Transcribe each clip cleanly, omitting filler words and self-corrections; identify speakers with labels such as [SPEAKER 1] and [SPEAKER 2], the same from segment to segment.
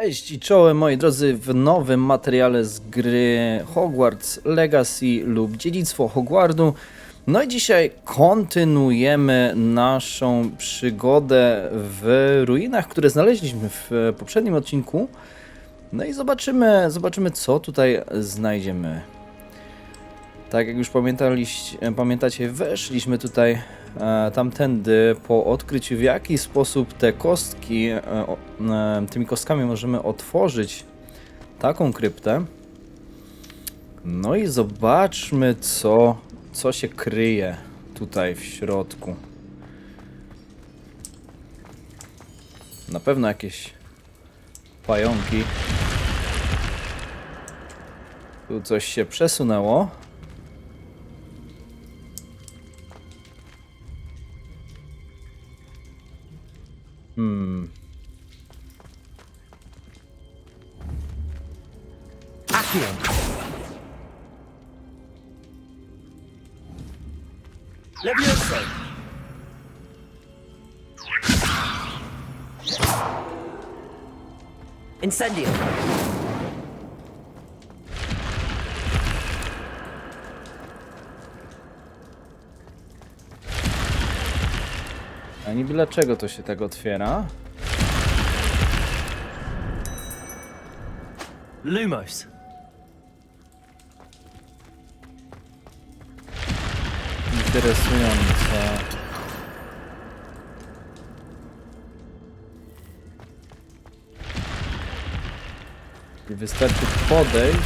[SPEAKER 1] Cześć i czołem moi drodzy w nowym materiale z gry Hogwarts Legacy lub Dziedzictwo Hogwartu. No i dzisiaj kontynuujemy naszą przygodę w ruinach, które znaleźliśmy w poprzednim odcinku. No i zobaczymy co tutaj znajdziemy. Tak jak już pamiętacie, weszliśmy tutaj tamtędy po odkryciu, w jaki sposób te kostki, tymi kostkami możemy otworzyć taką kryptę. No i zobaczmy, co się kryje tutaj w środku. Na pewno jakieś pająki. Tu coś się przesunęło.
[SPEAKER 2] Levioso! Incendio!
[SPEAKER 1] A niby dlaczego to się tak otwiera?
[SPEAKER 2] Lumos!
[SPEAKER 1] Interesujące. I wystarczy podejść.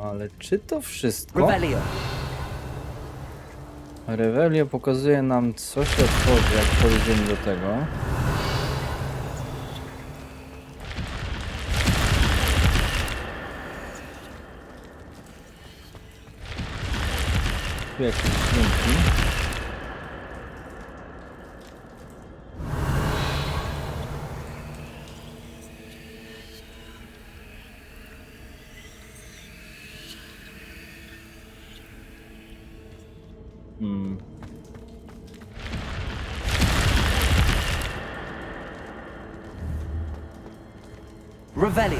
[SPEAKER 1] Ale czy to wszystko?
[SPEAKER 2] Revelio!
[SPEAKER 1] Revelio pokazuje nam, co się otworzy, jak podejdziemy do tego. Tu jakieś dźwięki.
[SPEAKER 2] Revelio!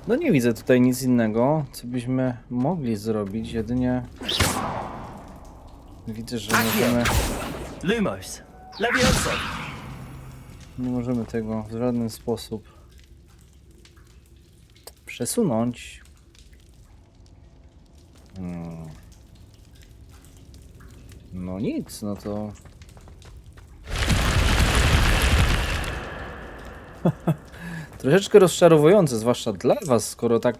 [SPEAKER 1] No nie widzę tutaj nic innego, co byśmy mogli zrobić, jedynie widzę, że
[SPEAKER 2] Lumos! Levioso!
[SPEAKER 1] nie możemy tego w żaden sposób przesunąć. No nic, no to... Troszeczkę rozczarowujące, zwłaszcza dla was, skoro tak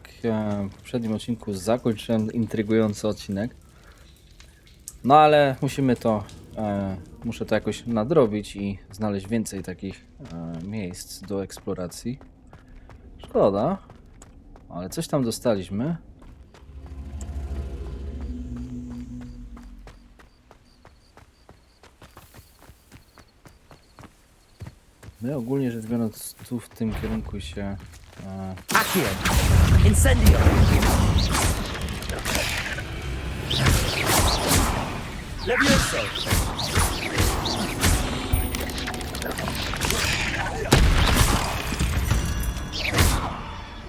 [SPEAKER 1] w poprzednim odcinku zakończyłem intrygujący odcinek. No ale muszę to jakoś nadrobić i znaleźć więcej takich miejsc do eksploracji. Szkoda, ale coś tam dostaliśmy. No i ogólnie rzecz biorąc, tu w tym kierunku się...
[SPEAKER 2] Accio! Incendio! Levioso!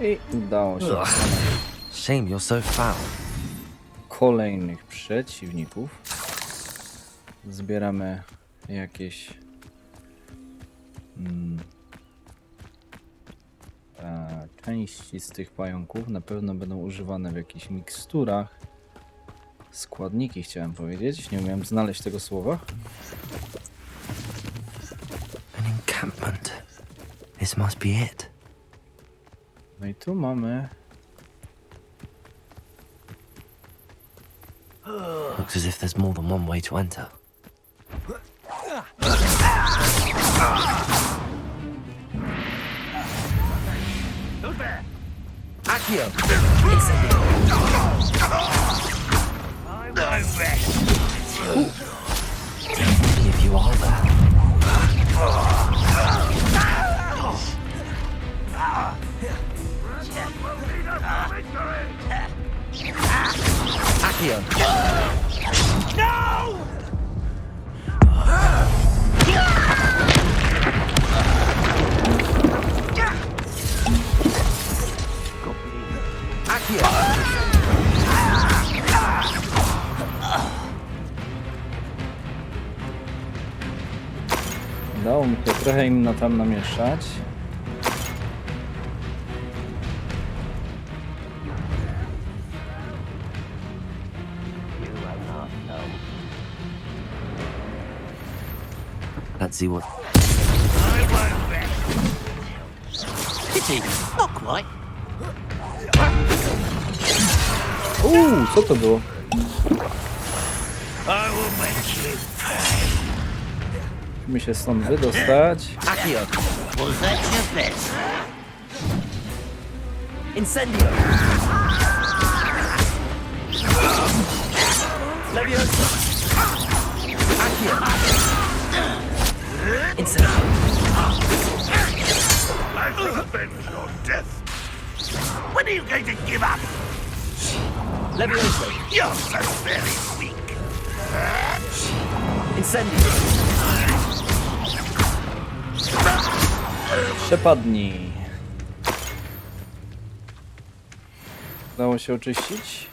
[SPEAKER 1] I udało się
[SPEAKER 2] Shame you're so foul.
[SPEAKER 1] kolejnych przeciwników. Zbieramy jakieś części z tych pająków. Na pewno będą używane w jakichś miksturach. Składniki chciałem powiedzieć. Nie umiałem znaleźć tego słowa.
[SPEAKER 2] An encampment. This must be it.
[SPEAKER 1] No i tu mamy...
[SPEAKER 2] Looks as if there's more than one way to enter. Accio! Incendio!
[SPEAKER 1] Trochę im tam namieszać.
[SPEAKER 2] Let's see what. Pity, not quite.
[SPEAKER 1] Co to było? Musimy się stąd wydostać.
[SPEAKER 2] Accio, was that your best? Incendio. Leviosa. Accio. Incendio.
[SPEAKER 3] I'll avenge your death. When are you going to give up?
[SPEAKER 2] Leviosa.
[SPEAKER 3] You're so very weak.
[SPEAKER 2] Incendio.
[SPEAKER 1] Przepadnij. Udało się oczyścić.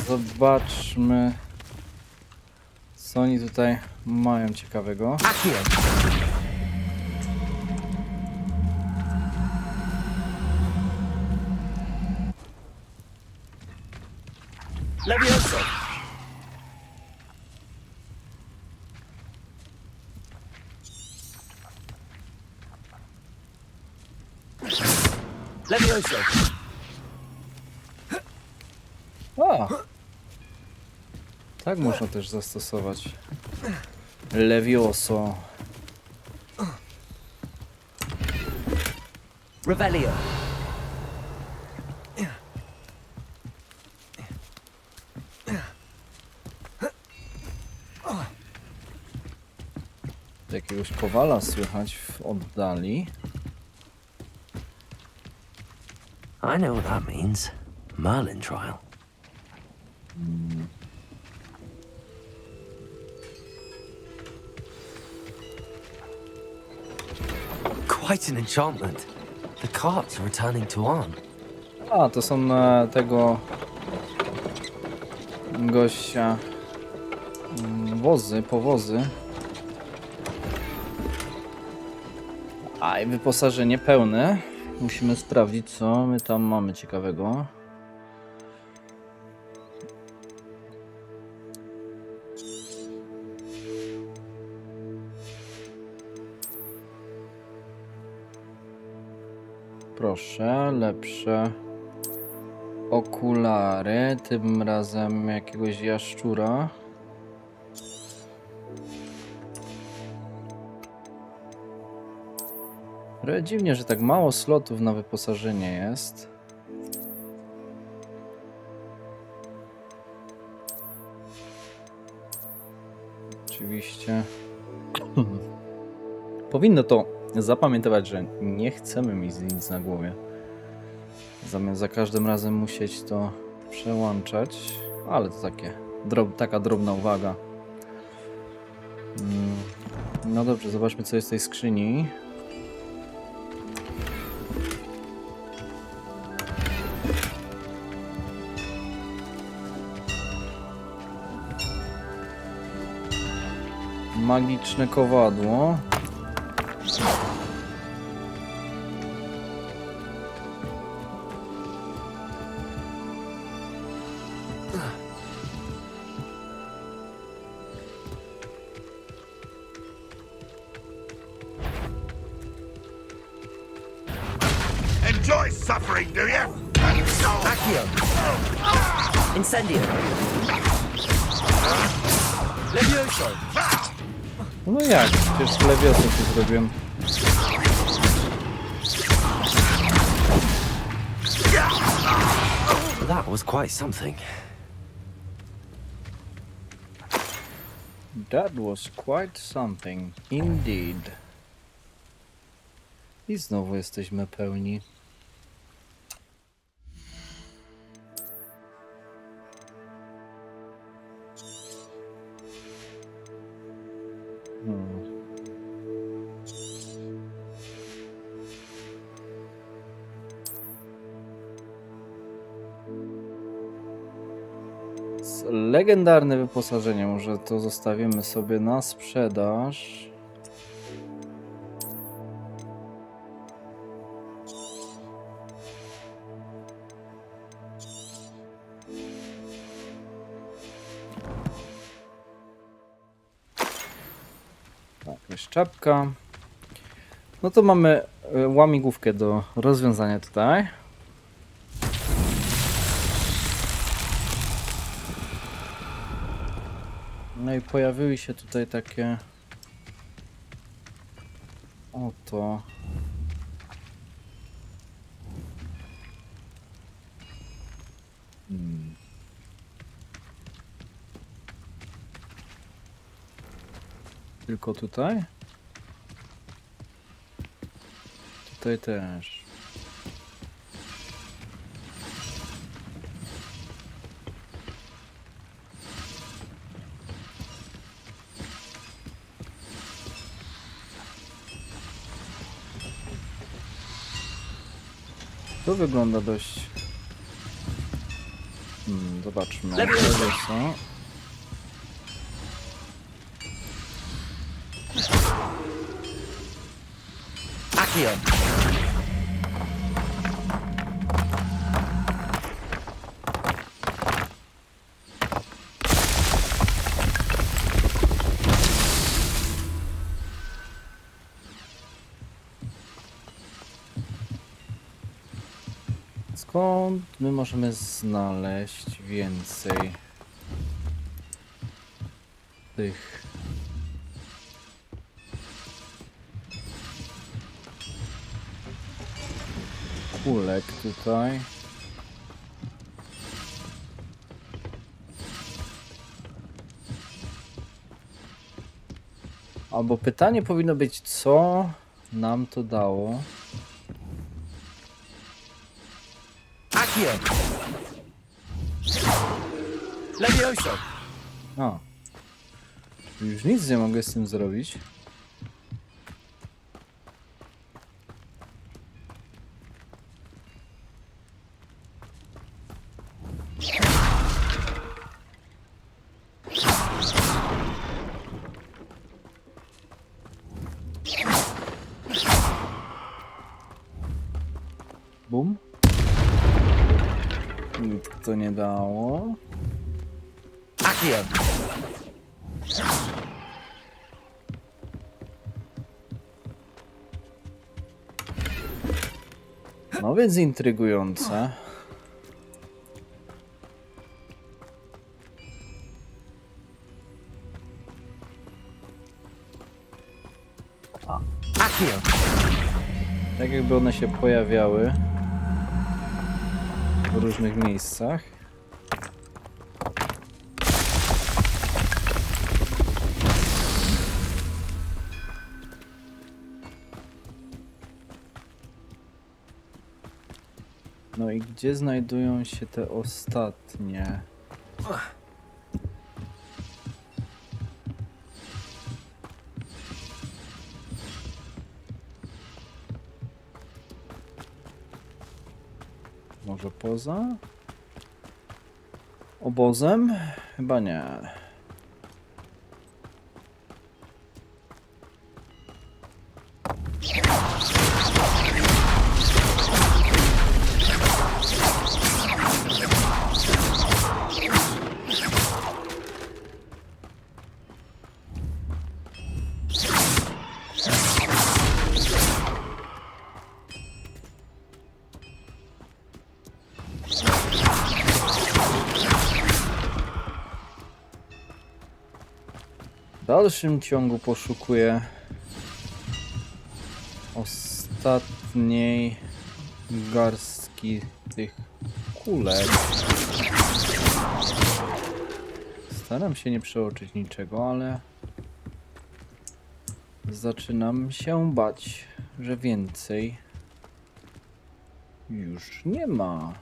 [SPEAKER 1] Zobaczmy, co oni tutaj mają ciekawego.
[SPEAKER 2] Accio. Leviosa. Leviosa.
[SPEAKER 1] A! Tak można też zastosować. Levioso.
[SPEAKER 2] Revelio.
[SPEAKER 1] Jakiegoś kowala słychać w oddali.
[SPEAKER 2] I know what that means. Merlin trial. Quite an enchantment. The carts are returning to Arn.
[SPEAKER 1] A, to są tego gościa powozy. A i wyposażenie pełne. Musimy sprawdzić, co my tam mamy ciekawego. Proszę, lepsze okulary, tym razem jakiegoś jaszczura. Trochę dziwnie, że tak mało slotów na wyposażenie jest. Oczywiście powinno to zapamiętywać, że nie chcemy mieć nic na głowie. Zamiast za każdym razem musieć to przełączać. Ale to taka drobna uwaga. No dobrze, zobaczmy, co jest w tej skrzyni. Magiczne kowadło.
[SPEAKER 3] Enjoy suffering, do you?
[SPEAKER 2] Accio. Incendio. Levioso.
[SPEAKER 1] No jak? Przecież lewiosę tu zrobiłem.
[SPEAKER 2] That was quite something.
[SPEAKER 1] That was quite something, indeed. I znowu jesteśmy pełni. Hogwarts. Legendarne wyposażenie. Może to zostawimy sobie na sprzedaż. Tak, jest czapka. No to mamy łamigłówkę do rozwiązania tutaj. No i pojawiły się tutaj takie oto tylko tutaj? Tutaj też. To wygląda dość... zobaczmy.
[SPEAKER 2] Lepiej.
[SPEAKER 1] Co?
[SPEAKER 2] Accio.
[SPEAKER 1] Skąd my możemy znaleźć więcej tych kulek tutaj? Albo pytanie powinno być, co nam to dało?
[SPEAKER 2] Accio. Levioso.
[SPEAKER 1] A. Już nic nie mogę z tym zrobić. Bum. Nic to nie dało.
[SPEAKER 2] Accio.
[SPEAKER 1] No więc intrygujące.
[SPEAKER 2] Accio.
[SPEAKER 1] Tak jakby one się pojawiały w różnych miejscach. No i gdzie znajdują się te ostatnie? Może poza obozem? Chyba nie. W dalszym ciągu poszukuję ostatniej garstki tych kulek. Staram się nie przeoczyć niczego, ale zaczynam się bać, że więcej już nie ma.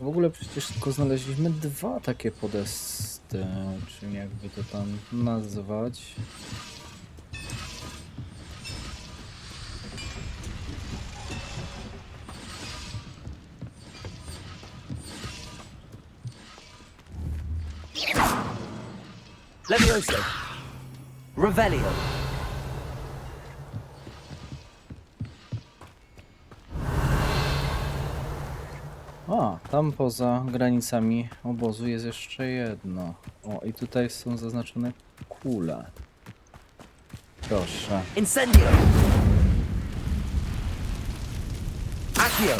[SPEAKER 1] W ogóle przecież tylko znaleźliśmy 2 takie podesty, czy jakby to tam nazwać.
[SPEAKER 2] Levioso. Revelio.
[SPEAKER 1] A, tam poza granicami obozu jest jeszcze jedno. O, i tutaj są zaznaczone kule. Proszę.
[SPEAKER 2] Incendio. Accio.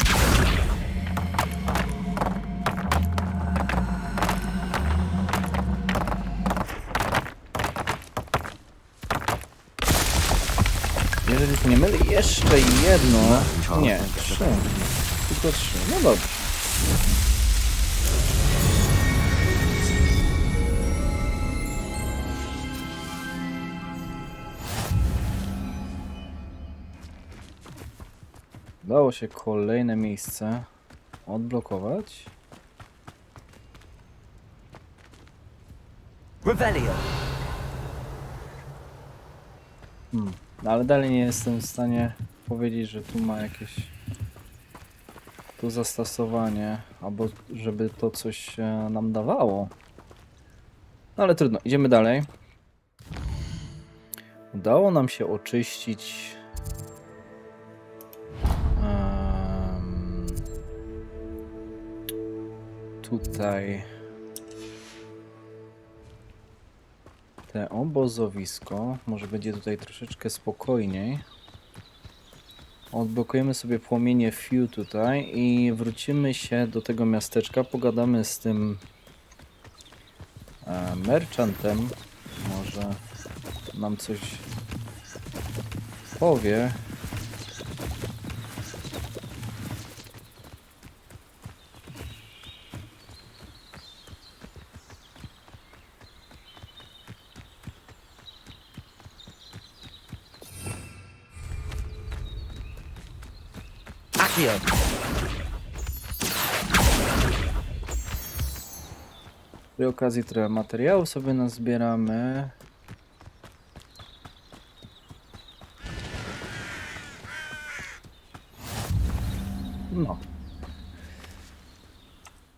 [SPEAKER 1] Jeżeli się nie mylę, jeszcze jedno. Nie, 3. Tylko 3. No dobrze. Udało się kolejne miejsce odblokować.
[SPEAKER 2] Revelio.
[SPEAKER 1] No ale dalej nie jestem w stanie powiedzieć, że tu ma jakieś zastosowanie, albo żeby to coś nam dawało. No ale trudno, idziemy dalej. Udało nam się oczyścić tutaj te obozowisko. Może będzie tutaj troszeczkę spokojniej. Odblokujemy sobie płomienie Few tutaj i wrócimy się do tego miasteczka. Pogadamy z tym merchantem. Może nam coś powie.
[SPEAKER 2] Accio.
[SPEAKER 1] Przy okazji trochę materiału sobie nazbieramy. No.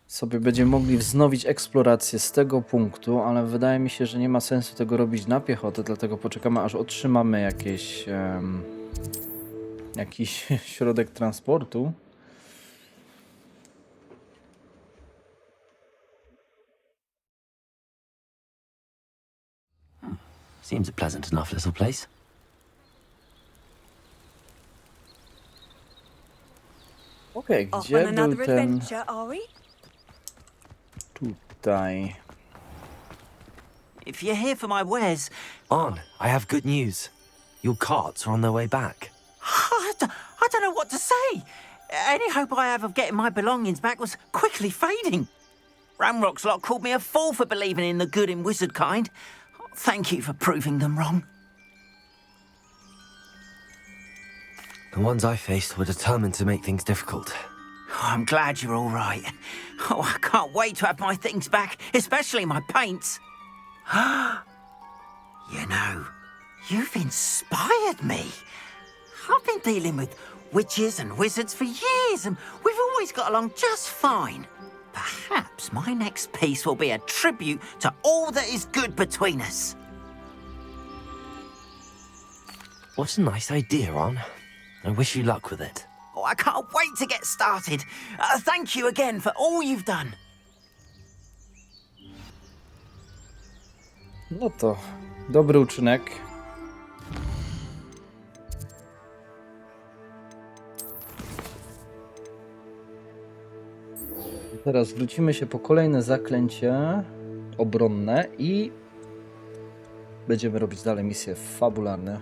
[SPEAKER 1] Sobie będziemy mogli wznowić eksplorację z tego punktu, ale wydaje mi się, że nie ma sensu tego robić na piechotę, dlatego poczekamy, aż otrzymamy jakiś środek transportu.
[SPEAKER 2] Seems a pleasant enough little place.
[SPEAKER 1] Okej,
[SPEAKER 4] Off on
[SPEAKER 1] gdzie był
[SPEAKER 4] another
[SPEAKER 1] ten
[SPEAKER 4] adventure, are we?
[SPEAKER 1] tutaj?
[SPEAKER 5] If you're here for my wares,
[SPEAKER 2] On, I have good news. Your carts are on their way back.
[SPEAKER 5] I don't know what to say. Any hope I have of getting my belongings back was quickly fading. Ramrock's lot called me a fool for believing in the good in wizard kind. Thank you for proving them wrong.
[SPEAKER 2] The ones I faced were determined to make things difficult.
[SPEAKER 5] Oh, I'm glad you're all right. Oh, I can't wait to have my things back, especially my paints. You know, you've inspired me. I've been dealing with witches and wizards for years, and we've always got along just fine. Perhaps my next piece will be a tribute to all that is good between us.
[SPEAKER 2] What a nice idea, On. I wish you luck with it.
[SPEAKER 5] Oh, I can't wait to get started. Thank you again for all you've done.
[SPEAKER 1] No to dobry uczynek. Teraz wrócimy się po kolejne zaklęcie obronne i będziemy robić dalej misje fabularne.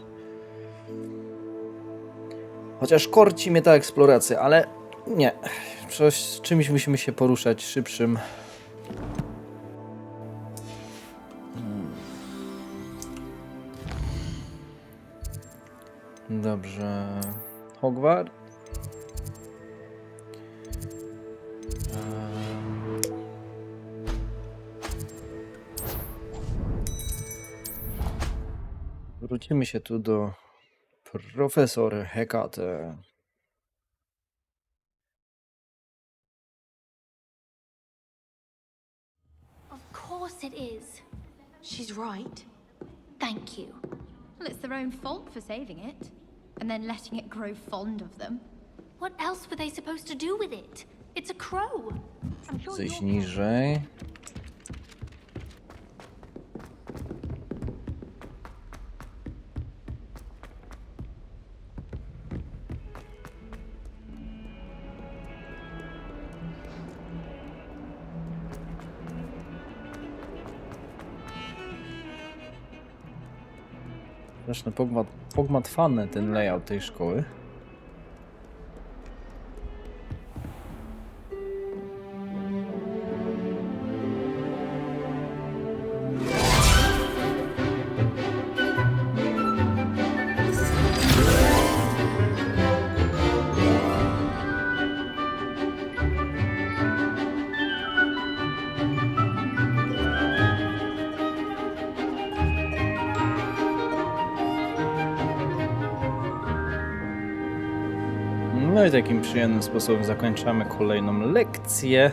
[SPEAKER 1] Chociaż korci mnie ta eksploracja, ale nie. Z czymś musimy się poruszać szybszym. Dobrze. Hogwart. Wrócimy się tu do profesor Hekate.
[SPEAKER 4] Of course it is.
[SPEAKER 6] She's right.
[SPEAKER 4] Thank you.
[SPEAKER 7] Well, it's their own fault for saving it, and then letting it grow fond of them.
[SPEAKER 4] What else were they supposed to do with it? It's a crow. I'm sure
[SPEAKER 1] Zejść
[SPEAKER 4] you're-
[SPEAKER 1] niżej. Straszny pogmatwany ten layout tej szkoły. No i takim przyjemnym sposobem zakończamy kolejną lekcję.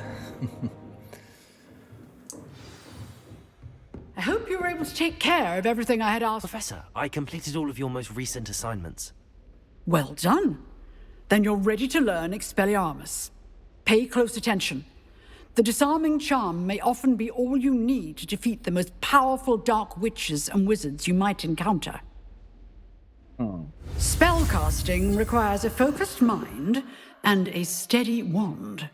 [SPEAKER 8] I hope you were able to take care of everything I had asked.
[SPEAKER 2] Professor, I completed all of your most recent assignments.
[SPEAKER 8] Well done. Then you're ready to learn Expelliarmus. Pay close attention. The disarming charm may often be all you need to defeat the most powerful dark witches and wizards you might encounter. Spellcasting requires a focused mind and a steady wand.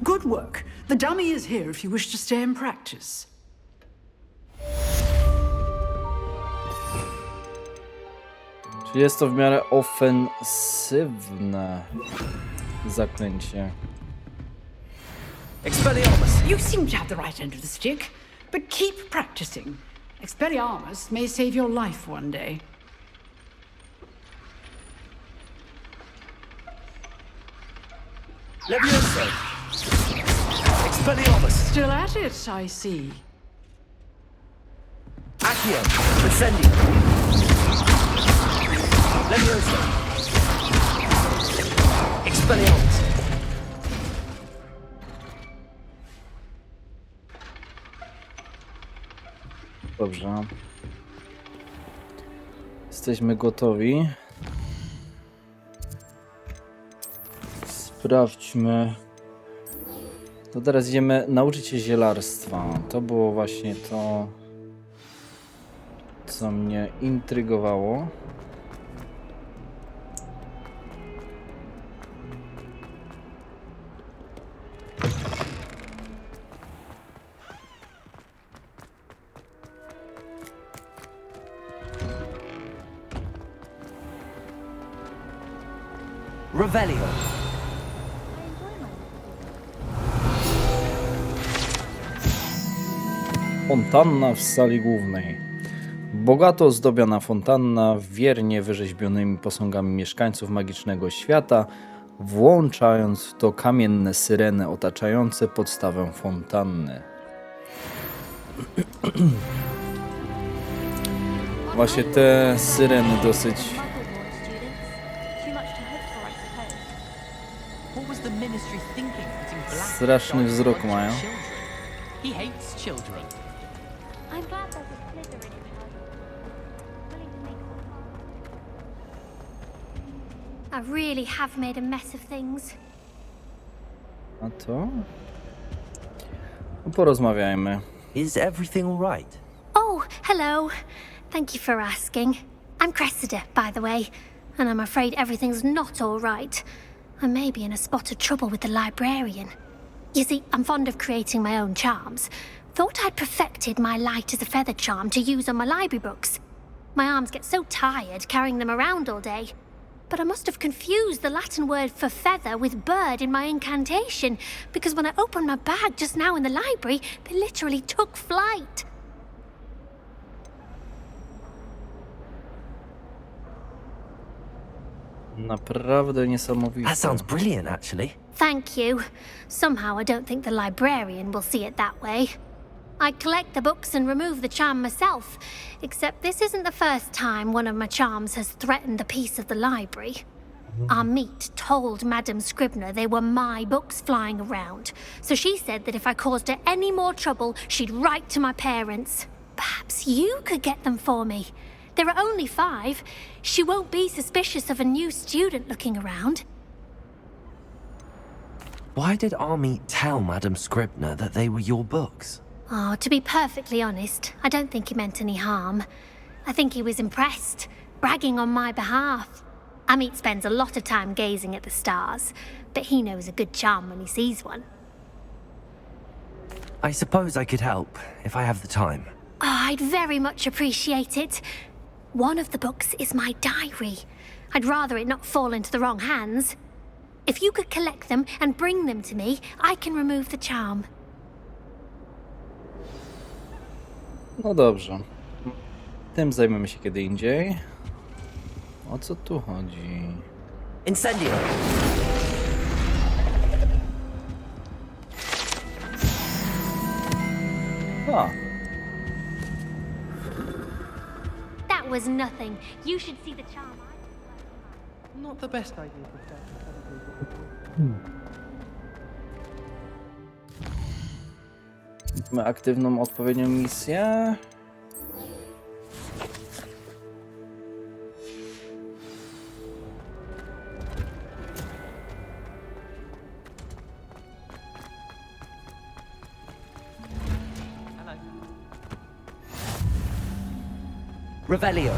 [SPEAKER 8] Good work. The dummy is here if you wish to stay and practice.
[SPEAKER 1] Czyli jest to w miarę ofensywne zaklęcie.
[SPEAKER 2] Expelliarmus!
[SPEAKER 8] You seem to have the right end of the stick, but keep practicing. Expelliarmus may save your life one day.
[SPEAKER 2] Levioso! Expelliarmus!
[SPEAKER 8] Still at it, I see.
[SPEAKER 2] Accio! Incendio! Levioso! Expelliarmus!
[SPEAKER 1] Dobrze. Jesteśmy gotowi. Sprawdźmy. To teraz idziemy nauczyć się zielarstwa. To było właśnie to, co mnie intrygowało.
[SPEAKER 2] Revelio!
[SPEAKER 1] Fontanna w sali głównej. Bogato ozdobiona fontanna, wiernie wyrzeźbionymi posągami mieszkańców magicznego świata, włączając w to kamienne syreny otaczające podstawę fontanny. Właśnie te syreny dosyć
[SPEAKER 5] What was the ministry thinking putting black
[SPEAKER 1] straszny
[SPEAKER 5] dogs
[SPEAKER 1] wzrok
[SPEAKER 5] on
[SPEAKER 1] mają.
[SPEAKER 5] children? He hates children.
[SPEAKER 4] I'm glad there's a Slytherin in her. Willing to make some I really have made a mess of things.
[SPEAKER 1] A to? No, porozmawiajmy.
[SPEAKER 2] Is everything all right?
[SPEAKER 4] Oh, hello. Thank you for asking. I'm Cressida, by the way, and I'm afraid everything's not all right. I may be in a spot of trouble with the librarian. You see, I'm fond of creating my own charms. Thought I'd perfected my light as a feather charm to use on my library books. My arms get so tired carrying them around all day. But I must have confused the Latin word for feather with bird in my incantation, because when I opened my bag just now in the library, they literally took flight.
[SPEAKER 1] Naprawdę niesamowite.
[SPEAKER 2] That sounds brilliant, actually.
[SPEAKER 4] Thank you. Somehow I don't think the librarian will see it that way. I collect the books and remove the charm myself, except this isn't the first time one of my charms has threatened the peace of the library. Our meet told Madame Scribner they were my books flying around, so she said that if I caused her any more trouble, she'd write to my parents. Perhaps you could get them for me. There are only 5. She won't be suspicious of a new student looking around.
[SPEAKER 2] Why did Army tell Madame Scribner that they were your books?
[SPEAKER 4] Oh, to be perfectly honest, I don't think he meant any harm. I think he was impressed, bragging on my behalf. Amit spends a lot of time gazing at the stars, but he knows a good charm when he sees one.
[SPEAKER 2] I suppose I could help, if I have the time.
[SPEAKER 4] Oh, I'd very much appreciate it. One of the books is my diary. I'd rather it not fall into the wrong hands. If you could collect them and bring them to me, I can remove the charm.
[SPEAKER 1] No dobrze. Tym zajmiemy się kiedy indziej. O co tu chodzi?
[SPEAKER 2] Incendio!
[SPEAKER 1] A,
[SPEAKER 4] That was nothing. You should see the charm.
[SPEAKER 9] Not the best idea,
[SPEAKER 1] mamy aktywną odpowiednią misję.
[SPEAKER 2] Revelio!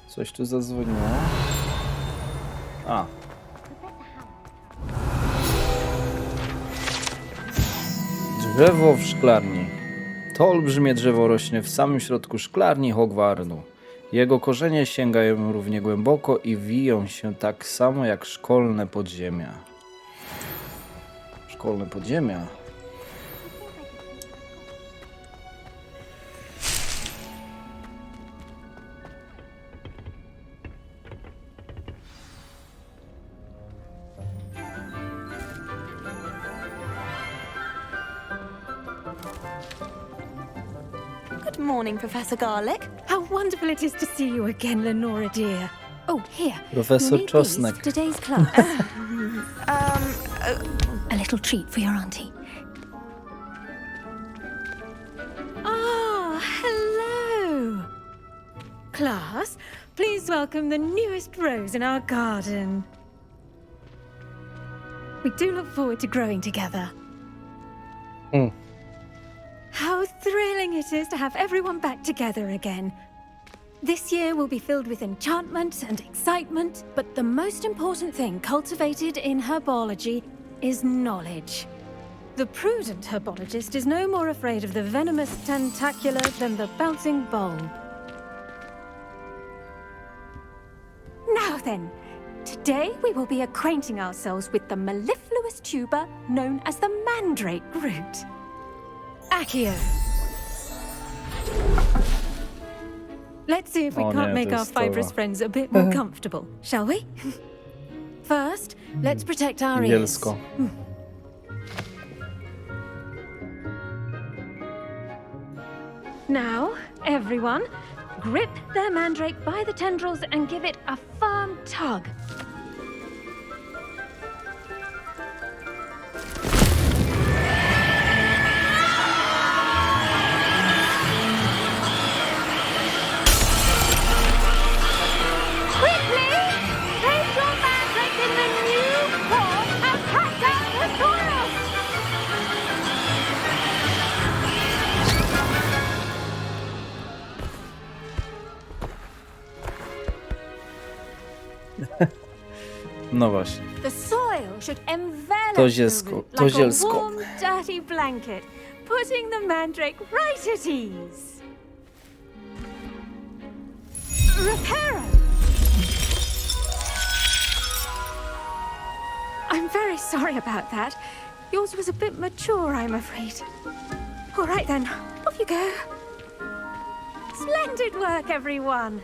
[SPEAKER 1] Coś tu zadzwoniło. A. Drzewo w szklarni. To olbrzymie drzewo rośnie w samym środku szklarni Hogwartu. Jego korzenie sięgają równie głęboko i wiją się tak samo jak szkolne podziemia. Szkolne podziemia?
[SPEAKER 6] Good morning, Professor Garlic.
[SPEAKER 10] How wonderful it is to see you again, Lenora dear. Oh, here.
[SPEAKER 1] Professor
[SPEAKER 10] you'll need these
[SPEAKER 1] Czosnek.
[SPEAKER 10] for today's class. A little treat for your auntie. Ah, hello. Class, please welcome the newest rose in our garden. We do look forward to growing together. How thrilling it is to have everyone back together again. This year will be filled with enchantment and excitement, but the most important thing cultivated in herbology is knowledge. The prudent herbologist is no more afraid of the venomous tentacula than the bouncing bulb. Now then, today we will be acquainting ourselves with the mellifluous tuber known as the mandrake root. Accio. Let's see if we
[SPEAKER 1] Oh,
[SPEAKER 10] can't
[SPEAKER 1] no,
[SPEAKER 10] make our
[SPEAKER 1] this
[SPEAKER 10] fibrous
[SPEAKER 1] to-
[SPEAKER 10] friends a bit more comfortable, shall we? First, let's protect our ears.
[SPEAKER 1] Angielsko.
[SPEAKER 10] Now, everyone, grip their mandrake by the tendrils and give it a firm tug. Quickly! Place your mandrake in the new pot and pack down the soil!
[SPEAKER 1] No właśnie.
[SPEAKER 10] The soil should envelop
[SPEAKER 1] To
[SPEAKER 10] the
[SPEAKER 1] zielsko,
[SPEAKER 10] root
[SPEAKER 1] to
[SPEAKER 10] like
[SPEAKER 1] zielsko.
[SPEAKER 10] a warm, dirty blanket, putting the mandrake right at ease. Reparo! I'm very sorry about that. Yours was a bit mature, I'm afraid. All right then, off you go. Splendid work, everyone.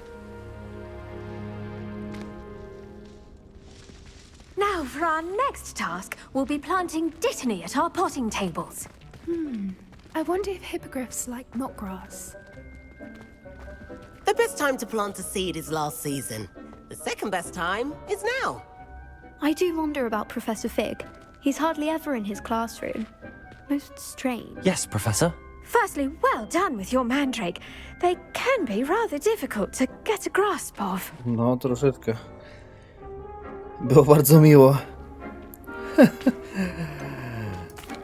[SPEAKER 10] Now, for our next task, we'll be planting dittany at our potting tables.
[SPEAKER 11] I wonder if hippogriffs like knotgrass.
[SPEAKER 12] The best time to plant a seed is last season. The second best time is now.
[SPEAKER 13] I do wonder about Professor Fig. He's hardly ever in his classroom. Most strange.
[SPEAKER 2] Yes, Professor.
[SPEAKER 10] Firstly, well done with your mandrake. They can be rather difficult to get a grasp of.
[SPEAKER 1] No, troszeczkę. Było bardzo miło.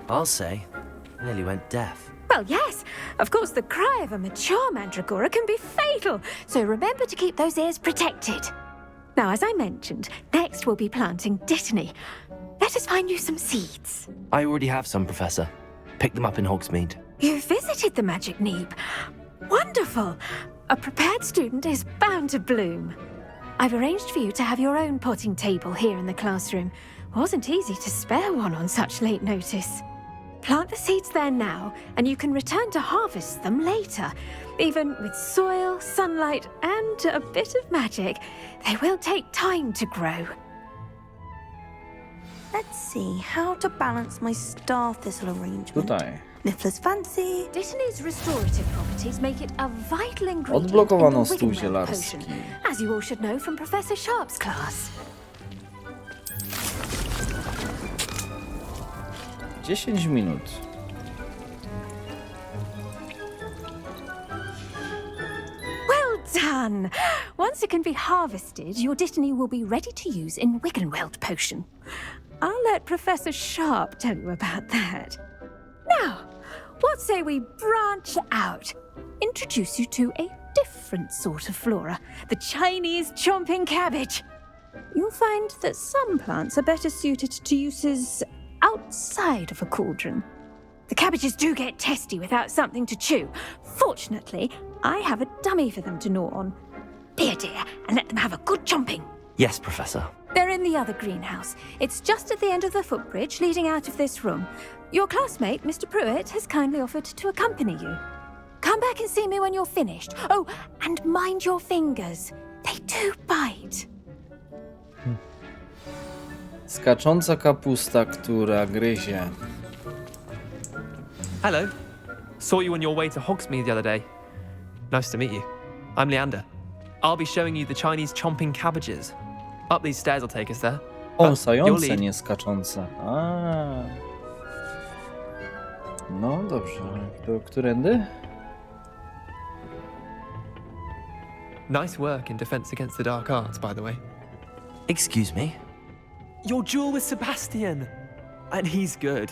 [SPEAKER 2] I'll say, nearly went deaf.
[SPEAKER 10] Well, yes. Of course, the cry of a mature mandragora can be fatal, so remember to keep those ears protected. Now, as I mentioned, next we'll be planting dittany. Let us find you some seeds.
[SPEAKER 2] I already have some, Professor. Picked them up in Hogsmeade.
[SPEAKER 10] You visited the Magic Neep. Wonderful. A prepared student is bound to bloom. I've arranged for you to have your own potting table here in the classroom. Wasn't easy to spare one on such late notice. Plant the seeds there now, and you can return to harvest them later. Even with soil, sunlight, and a bit of magic, they will take time to grow.
[SPEAKER 6] Let's see how to balance my star thistle arrangement.
[SPEAKER 1] Tutaj.
[SPEAKER 6] Niffler's fancy.
[SPEAKER 10] Dittany's restorative properties make it a vital ingredient
[SPEAKER 1] Odblokowano
[SPEAKER 10] in the
[SPEAKER 1] stół
[SPEAKER 10] Wiggenweld
[SPEAKER 1] zielarski.
[SPEAKER 10] potion, as you all should know from Professor Sharp's class.
[SPEAKER 1] 10 minut.
[SPEAKER 10] Well done! Once it can be harvested, your dittany will be ready to use in Wiggenweld potion. I'll let Professor Sharp tell you about that. Now, what say we branch out? Introduce you to a different sort of flora, the Chinese chomping cabbage. You'll find that some plants are better suited to uses outside of a cauldron. The cabbages do get testy without something to chew. Fortunately, I have a dummy for them to gnaw on. Be a dear and let them have a good chomping.
[SPEAKER 2] Yes, Professor.
[SPEAKER 10] They're in the other greenhouse. It's just at the end of the footbridge leading out of this room. Your classmate, Mr. Pruitt, has kindly offered to accompany you. Come back and see me when you're finished. Oh, and mind your fingers. They do bite.
[SPEAKER 1] Skacząca kapusta, która gryzie.
[SPEAKER 14] Hello. Saw you on your way to Hogsmeade the other day. Nice to meet you. I'm Leander. I'll be showing you the Chinese chomping cabbages. Up these stairs will take us there.
[SPEAKER 1] Kąsające, nie skaczące. A. No dobrze. To którędy?
[SPEAKER 14] Nice work in defense against the dark arts, by the way.
[SPEAKER 2] Excuse me?
[SPEAKER 14] Your duel with Sebastian! And he's good.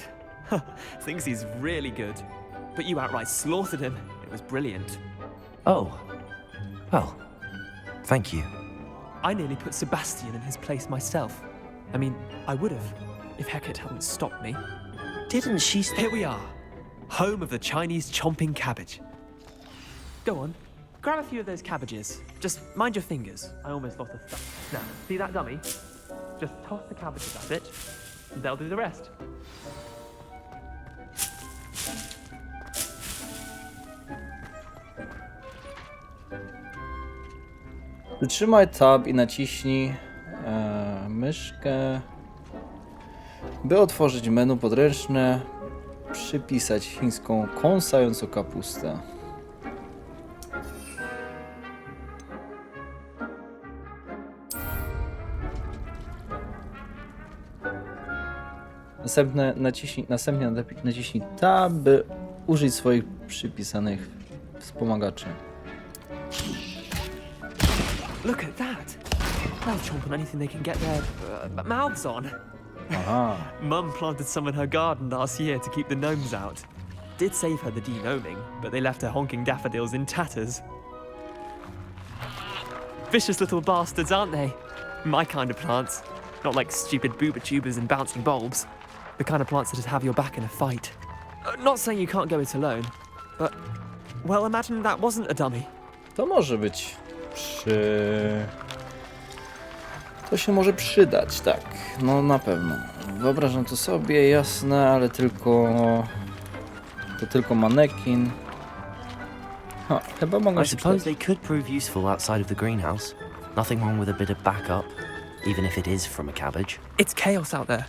[SPEAKER 14] Thinks he's really good. But you outright slaughtered him. It was brilliant.
[SPEAKER 2] Oh. Well, thank you.
[SPEAKER 14] I nearly put Sebastian in his place myself. I mean, I would have, if Hecate hadn't stopped me.
[SPEAKER 2] Didn't she
[SPEAKER 14] Here we are. Home of the Chinese chomping cabbage. Go on. Grab a few of those cabbages. Just mind your fingers. I almost lost a stuff. Now, see that dummy? Just toss the cabbages at it, and they'll do the rest.
[SPEAKER 1] Przytrzymaj tab i naciśnij myszkę, by otworzyć menu podręczne, przypisać chińską kąsającą kapustę. Następnie naciśnij tab, by użyć swoich przypisanych wspomagaczy.
[SPEAKER 14] Look at that! They'll chomp on anything they can get their mouths on.
[SPEAKER 1] Aha.
[SPEAKER 14] Mum planted some in her garden last year to keep the gnomes out. Did save her the de-gnoming, but they left her honking daffodils in tatters. Vicious little bastards, aren't they? My kind of plants. Not like stupid booba tubers and bouncing bulbs. The kind of plants that just have your back in a fight. Not saying you can't go it alone, but... Well, imagine that wasn't a dummy.
[SPEAKER 1] To może być To się może przydać, tak. No na pewno. Wyobrażam to sobie, jasne, ale to tylko manekin. Chyba mogę
[SPEAKER 2] I
[SPEAKER 1] się
[SPEAKER 2] suppose
[SPEAKER 1] przydać.
[SPEAKER 2] they could prove useful outside of the greenhouse. Nothing wrong with a bit of backup. even if it is from a cabbage.
[SPEAKER 14] It's chaos out there.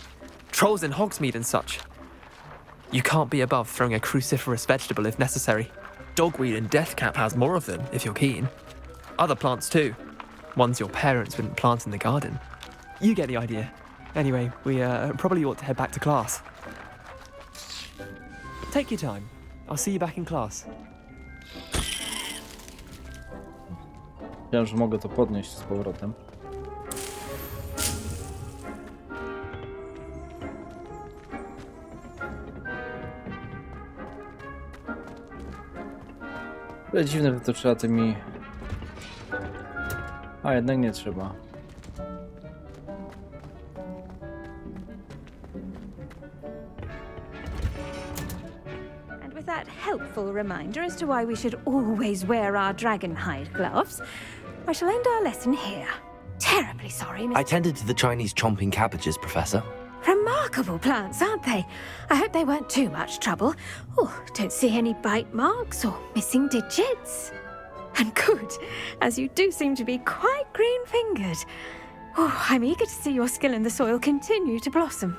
[SPEAKER 14] Trolls in Hogsmeade and such. You can't be above throwing a cruciferous vegetable if necessary. Dogweed and deathcap has more of them, if you're keen. Other plants too. Ones your parents wouldn't plant in the garden. You get the idea. Anyway, we probably ought to head back to class. Take your time. I'll see you back in class.
[SPEAKER 1] Wiem, że mogę to podnieść z powrotem. Ale dziwne, że to trzeba tymi... A jednak nie trzeba.
[SPEAKER 10] And with that helpful reminder as to why we should always wear our dragonhide gloves, I shall end our lesson here. Terribly sorry, Mr.
[SPEAKER 2] I tended to the Chinese chomping cabbages, Professor.
[SPEAKER 10] Remarkable plants, aren't they? I hope they weren't too much trouble. Oh, don't see any bite marks or missing digits. And good, as you do seem to be quite green-fingered. Oh, I'm eager to see your skill in the soil continue to blossom.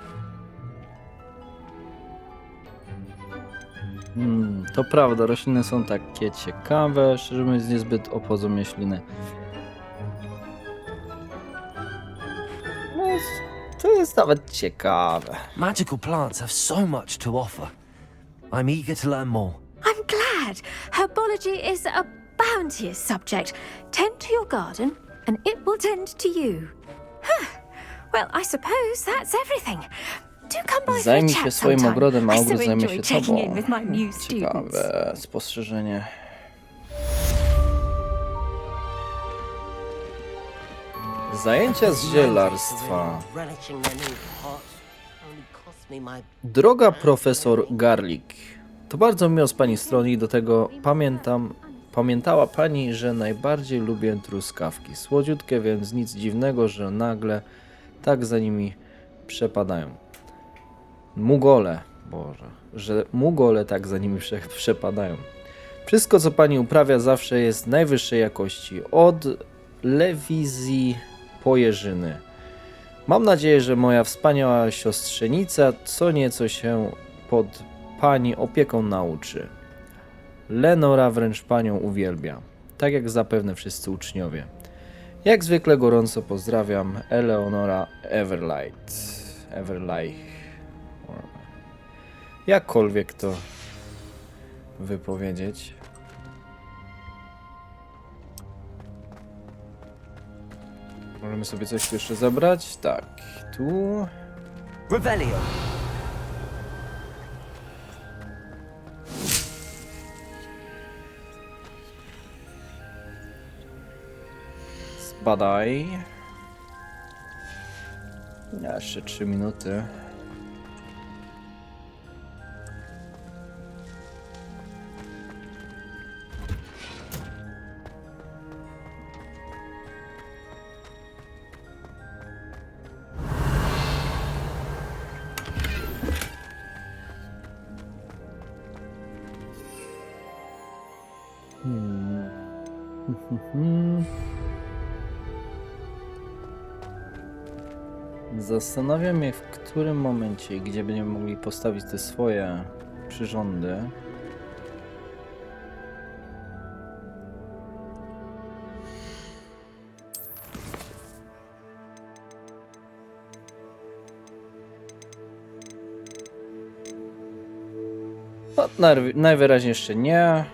[SPEAKER 1] To prawda, rośliny są takie ciekawe, szczerze mówiąc niezbyt obchodzą mnie śliny. No, to jest nawet ciekawe.
[SPEAKER 2] Magical plants have so much to offer. I'm eager to learn more.
[SPEAKER 10] I'm glad. Herbology is a bounteous subject. Tend to your garden, and it will tend to you. Well, I suppose that's everything. Do come by for a
[SPEAKER 1] Zajmij
[SPEAKER 10] chat
[SPEAKER 1] się swoim
[SPEAKER 10] sometime.
[SPEAKER 1] ogrodem, a
[SPEAKER 10] I
[SPEAKER 1] ogród
[SPEAKER 10] so
[SPEAKER 1] zajmie
[SPEAKER 10] enjoy
[SPEAKER 1] się
[SPEAKER 10] checking
[SPEAKER 1] tobą.
[SPEAKER 10] in with my new students.
[SPEAKER 1] Ciekawe spostrzeżenie. Zajęcia z zielarstwa.
[SPEAKER 12] Relishing their new pot only cost me my
[SPEAKER 1] Droga profesor Garlic, to bardzo miło z pani strony i do tego pamiętała pani, że najbardziej lubię truskawki. Słodziutkie, więc nic dziwnego, że nagle tak za nimi przepadają. Mugole, Boże, że mugole tak za nimi przepadają. Wszystko, co pani uprawia, zawsze jest najwyższej jakości. Od lewizji po jeżyny. Mam nadzieję, że moja wspaniała siostrzenica co nieco się pod pani opieką nauczy. Lenora wręcz panią uwielbia, tak jak zapewne wszyscy uczniowie. Jak zwykle gorąco pozdrawiam, Eleonora Everlight. Jakkolwiek to wypowiedzieć. Możemy sobie coś tu jeszcze zabrać? Tak, tu...
[SPEAKER 2] Revelio.
[SPEAKER 1] Zbadaj. Jeszcze 3 minuty. Zastanawiam się, w którym momencie i gdzie będziemy mogli postawić te swoje przyrządy. No, najwyraźniej jeszcze nie.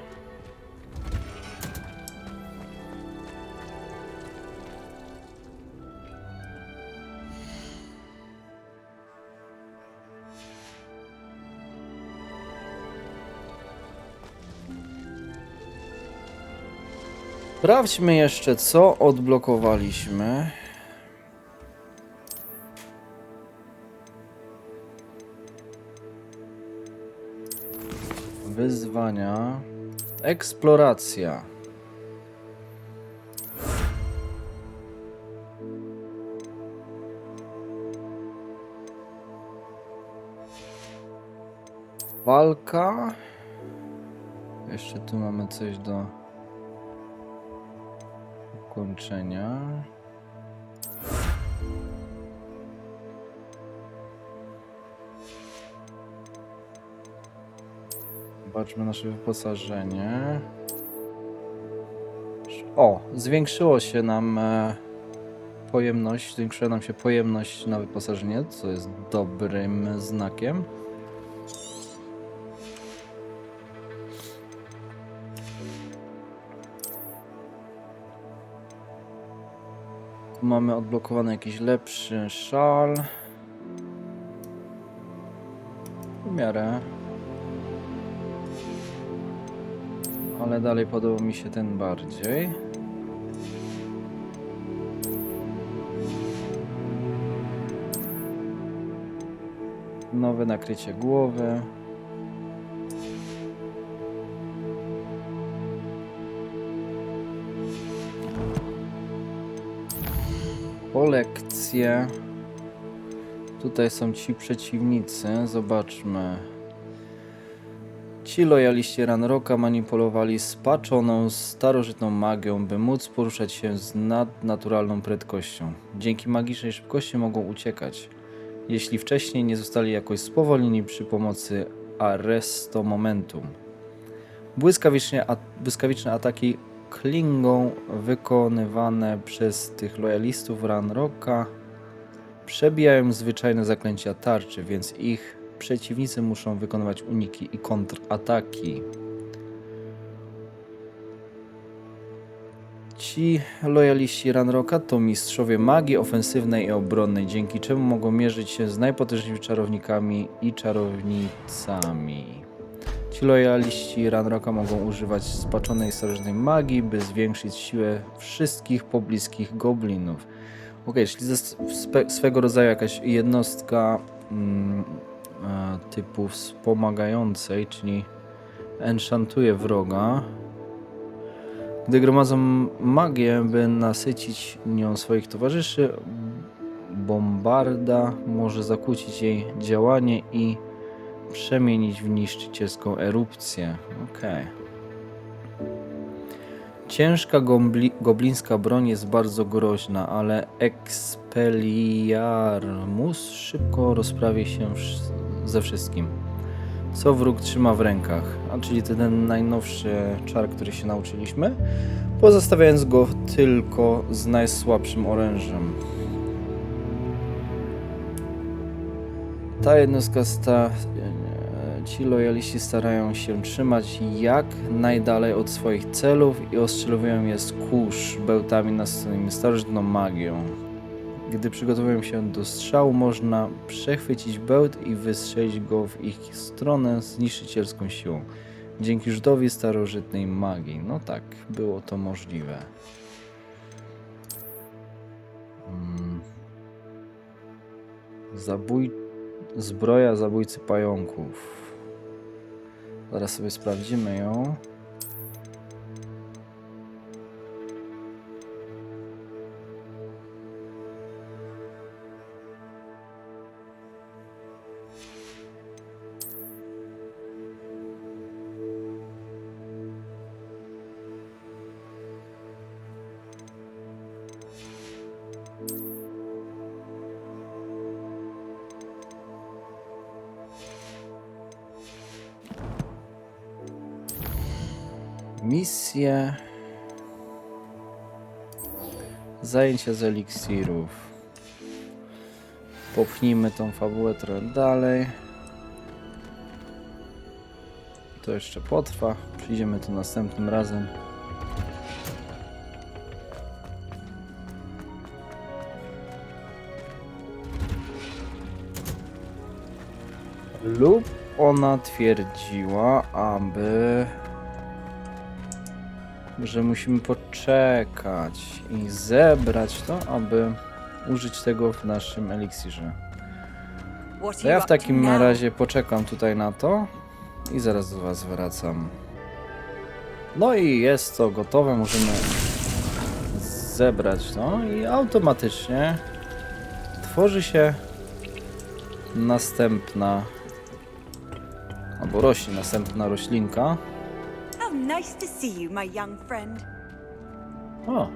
[SPEAKER 1] Sprawdźmy jeszcze, co odblokowaliśmy. Wyzwania. Eksploracja. Walka. Jeszcze tu mamy coś do ukończenia. Zobaczmy nasze wyposażenie. O, zwiększyła nam się pojemność na wyposażenie, co jest dobrym znakiem. Tu mamy odblokowany jakiś lepszy szal. W miarę. Ale dalej podoba mi się ten bardziej. Nowe nakrycie głowy. Kolekcje. Tutaj są ci przeciwnicy. Zobaczmy. Ci lojaliści Ranrocka manipulowali spaczoną, starożytną magią, by móc poruszać się z nadnaturalną prędkością. Dzięki magicznej szybkości mogą uciekać, jeśli wcześniej nie zostali jakoś spowolnieni przy pomocy arresto momentum. Błyskawiczne ataki klingą wykonywane przez tych lojalistów Ranrocka przebijają zwyczajne zaklęcia tarczy, więc ich przeciwnicy muszą wykonywać uniki i kontrataki. Ci lojaliści Ranrocka to mistrzowie magii ofensywnej i obronnej, dzięki czemu mogą mierzyć się z najpotężniejszymi czarownikami i czarownicami. Ci lojaliści Ranrocka mogą używać spaczonej starożytnej magii, by zwiększyć siłę wszystkich pobliskich goblinów. Ok, czyli swego rodzaju jakaś jednostka typu wspomagającej, czyli enchantuje wroga. Gdy gromadzą magię, by nasycić nią swoich towarzyszy, bombarda może zakłócić jej działanie i przemienić w niszczycielską erupcję. Okej. Ciężka goblińska broń jest bardzo groźna, ale Expelliarmus szybko rozprawi się ze wszystkim, co wróg trzyma w rękach, a czyli ten najnowszy czar, który się nauczyliśmy, pozostawiając go tylko z najsłabszym orężem. Ta jednostka ci lojaliści starają się trzymać jak najdalej od swoich celów i ostrzeliwują je z kurz bełtami nasyconymi starożytną magią. Gdy przygotowują się do strzału, można przechwycić bełt i wystrzelić go w ich stronę z niszczycielską siłą. Dzięki rzutowi starożytnej magii. No tak, było to możliwe. Zbroja zabójcy pająków. Zaraz sobie sprawdzimy ją. Misje. Zajęcia z eliksirów. Popchnijmy tą fabułę trochę dalej. To jeszcze potrwa. Przyjdziemy tu następnym razem. Lub ona twierdziła, że musimy poczekać i zebrać to, aby użyć tego w naszym eliksirze. To ja w takim razie poczekam tutaj na to i zaraz do was wracam. No i jest to gotowe, możemy zebrać to i automatycznie tworzy się następna, albo rośnie następna roślinka.
[SPEAKER 15] How nice to see you, my young friend.
[SPEAKER 1] Oh.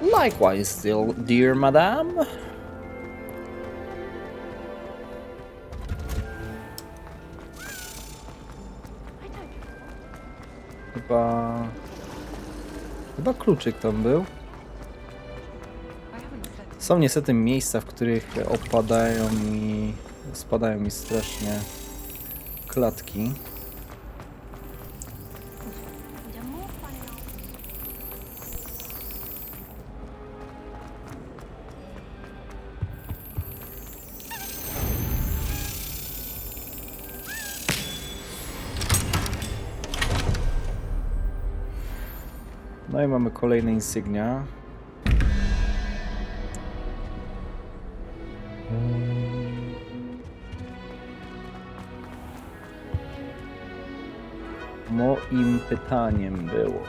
[SPEAKER 1] Likewise, dear madame. Chyba kluczyk tam był. Są niestety miejsca, w których spadają mi strasznie klatki. No i mamy kolejne insygnia. Moim pytaniem było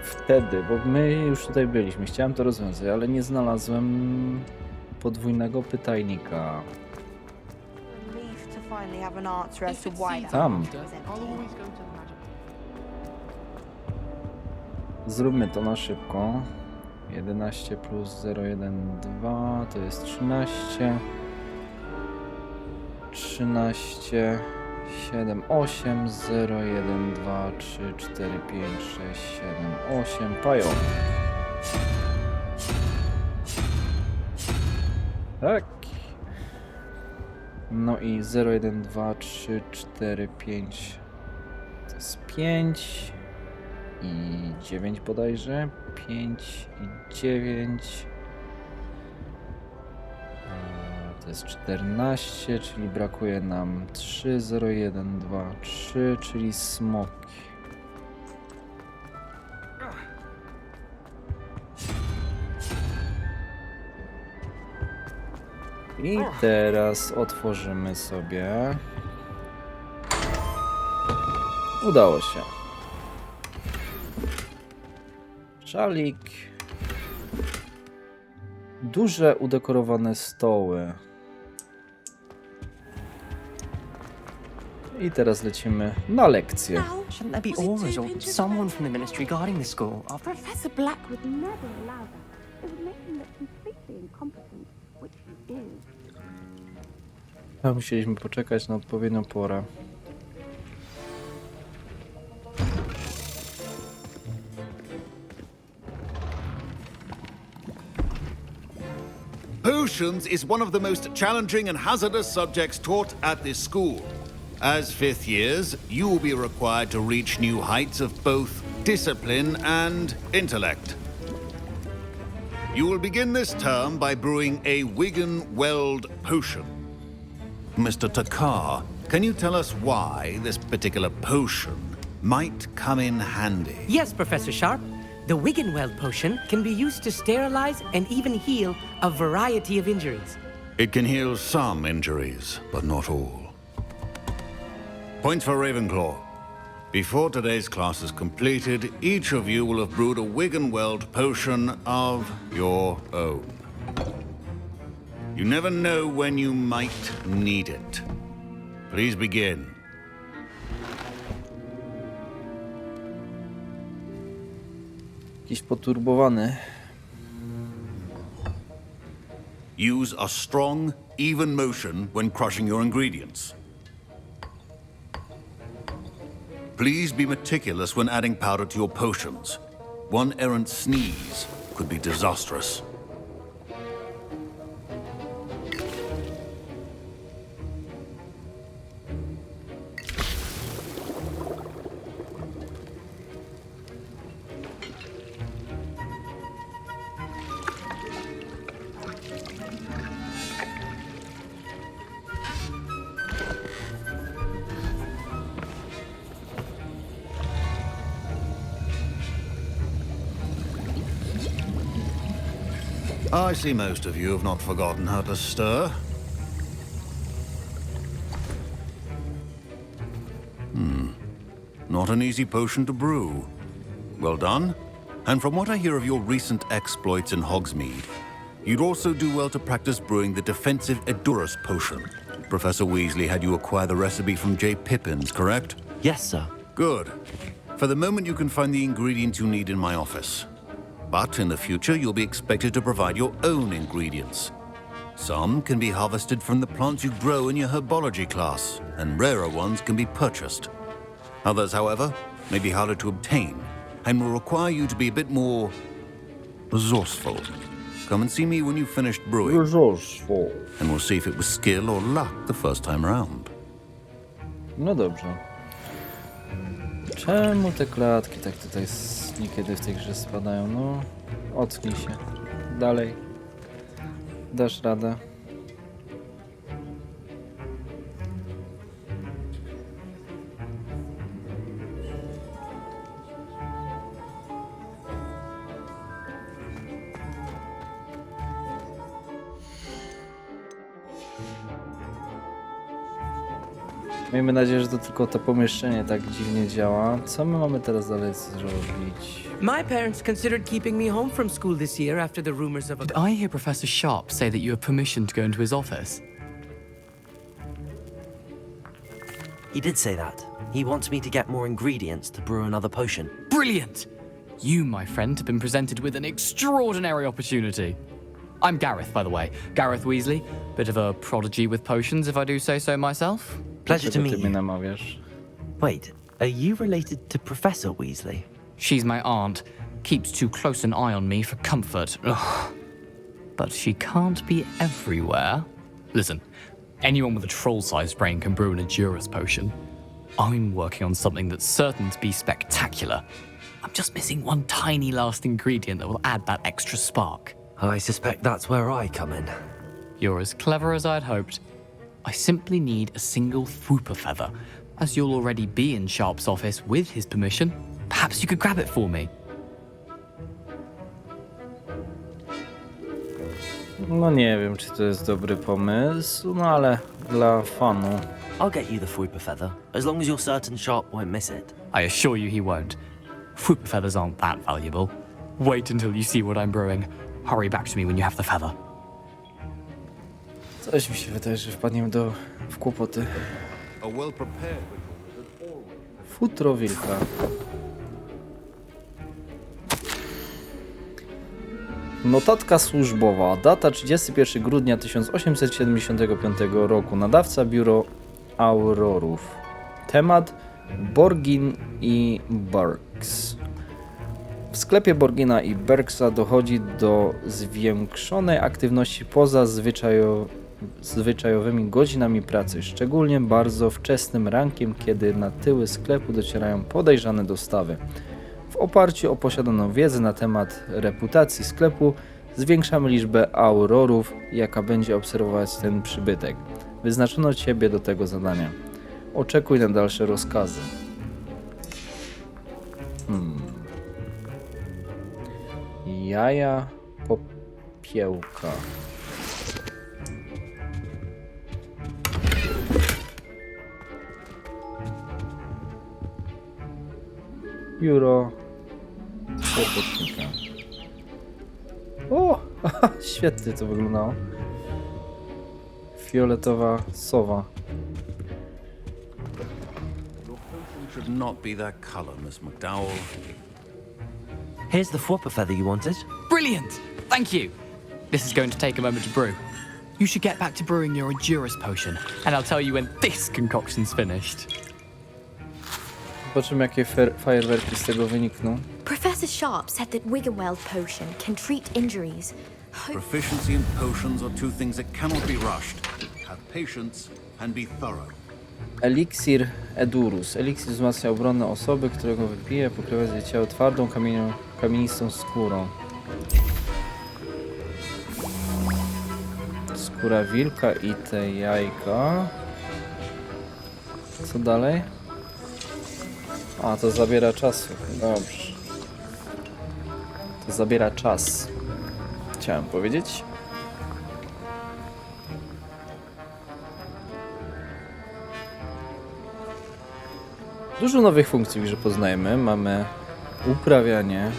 [SPEAKER 1] wtedy, bo my już tutaj byliśmy, chciałem to rozwiązać, ale nie znalazłem podwójnego pytajnika. Tam. Zróbmy to na szybko. 11 plus 0,1,2 to jest 13. 13, 7, 8, 0, 1, 2, 3, 4, 5, 6, 7, 8. Pająk. Tak. No i 0, 1, 2, 3, 4, 5. To jest 5. I 9 bodajże. 5 i 9. To jest 14, czyli brakuje nam 3, 0, 1, 2, 3, czyli smoki. I teraz otworzymy sobie. Udało się. Szalik. Duże udekorowane stoły. I teraz lecimy na lekcję.
[SPEAKER 16] Shouldn't there be aurors or someone from the ministry guarding the school?
[SPEAKER 17] Professor Black would never allow that. It would make him look completely incompetent, which he is.
[SPEAKER 1] Musieliśmy poczekać na odpowiednią porę.
[SPEAKER 18] Potions is one of the most challenging and hazardous subjects taught at this school. As fifth years, you will be required to reach new heights of both discipline and intellect. You will begin this term by brewing a Wigan-Weld potion. Mr. Takar, can you tell us why this particular potion might come in handy?
[SPEAKER 19] Yes, Professor Sharp. The Wigan-Weld potion can be used to sterilize and even heal a variety of injuries.
[SPEAKER 18] It can heal some injuries, but not all. Points for Ravenclaw. Before today's class is completed, each of you will have brewed a Wigan-Weld potion of your own. You never know when you might need it. Please begin.
[SPEAKER 1] Jakiś poturbowany.
[SPEAKER 18] Use a strong, even motion when crushing your ingredients. Please be meticulous when adding powder to your potions. One errant sneeze could be disastrous. I see most of you have not forgotten how to stir. Not an easy potion to brew. Well done. And from what I hear of your recent exploits in Hogsmeade, you'd also do well to practice brewing the defensive Edurus potion. Professor Weasley had you acquire the recipe from J. Pippin's, correct?
[SPEAKER 16] Yes, sir.
[SPEAKER 18] Good. For the moment, you can find the ingredients you need in my office. But in the future, you'll be expected to provide your own ingredients. Some can be harvested from the plants you grow in your herbology class, and rarer ones can be purchased. Others, however, may be harder to obtain and will require you to be a bit more resourceful. Come and see me when you've finished brewing.
[SPEAKER 1] Resourceful.
[SPEAKER 18] And we'll see if it was skill or luck the first time around.
[SPEAKER 1] No dobrze. Czemu te klatki tak tutaj niekiedy w tej grze spadają? No, ocknij się. Dalej. Dasz radę. Miejmy nadzieję, że to tylko to pomieszczenie tak dziwnie działa. Co my mamy teraz dalej zrobić?
[SPEAKER 19] My parents considered keeping me home from school this year after the rumors of a...
[SPEAKER 16] Did I hear Professor Sharp say that you have permission to go into his office?
[SPEAKER 2] He did say that. He wants me to get more ingredients to brew another potion.
[SPEAKER 16] Brilliant! You, my friend, have been presented with an extraordinary opportunity. I'm Gareth, by the way. Gareth Weasley. Bit of a prodigy with potions, if I do say so myself.
[SPEAKER 2] Pleasure to meet you.
[SPEAKER 1] Namawiasz?
[SPEAKER 2] Wait, are you related to Professor Weasley?
[SPEAKER 16] She's my aunt. Keeps too close an eye on me for comfort. Ugh. But she can't be everywhere. Listen, anyone with a troll-sized brain can brew an Edurus potion. I'm working on something that's certain to be spectacular. I'm just missing one tiny last ingredient that will add that extra spark.
[SPEAKER 2] I suspect that's where I come in.
[SPEAKER 16] You're as clever as I'd hoped. I simply need a single Fwooper feather. As you'll already be in Sharp's office with his permission, perhaps you could grab it for me.
[SPEAKER 1] No nie wiem, czy to jest dobry pomysł, no ale dla fanu.
[SPEAKER 2] I'll get you the Fwooper feather, as long as you're certain Sharp won't miss it.
[SPEAKER 16] I assure you he won't. Fwooper feathers aren't that valuable. Wait until you see what I'm brewing. Hurry back to me when you have the feather.
[SPEAKER 1] Coś mi się wydaje, że wpadniemy w kłopoty. Futro wilka. Notatka służbowa. Data 31 grudnia 1875 roku. Nadawca biuro Aurorów. Temat Borgin i Burks. W sklepie Borgina i Burksa dochodzi do zwiększonej aktywności poza zwyczajowymi godzinami pracy, szczególnie bardzo wczesnym rankiem, kiedy na tyły sklepu docierają podejrzane dostawy. W oparciu o posiadaną wiedzę na temat reputacji sklepu zwiększamy liczbę aurorów, jaka będzie obserwować ten przybytek. Wyznaczono Ciebie do tego zadania. Oczekuj na dalsze rozkazy. Jaja popiełka. Biuro robotnika. O! Świetnie to wyglądało. Fioletowa sowa.
[SPEAKER 18] Should not be that color, Miss McDowell.
[SPEAKER 2] Here's the Fwooper feather you wanted.
[SPEAKER 16] Brilliant! Thank you! This is going to take a moment to brew. You should get back to brewing your Edurus potion, and I'll tell you when this concoction's finished.
[SPEAKER 1] Zobaczymy, jakie fajerwerki z tego wynikną.
[SPEAKER 13] Professor Sharp said that Wiggenweld potion can treat injuries.
[SPEAKER 18] Proficiency in potions are two things that cannot be rushed. Have patience and be thorough.
[SPEAKER 1] Eliksir Edurus. Eliksir wzmacnia obronę osoby, którego wypije, pokrywa jej ciało twardą, kamienistą skórą. Skóra wilka i te jajka. Co dalej? A, to zabiera czasu. Dobrze. To zabiera czas. Chciałem powiedzieć. Dużo nowych funkcji, że poznajemy. Mamy uprawianie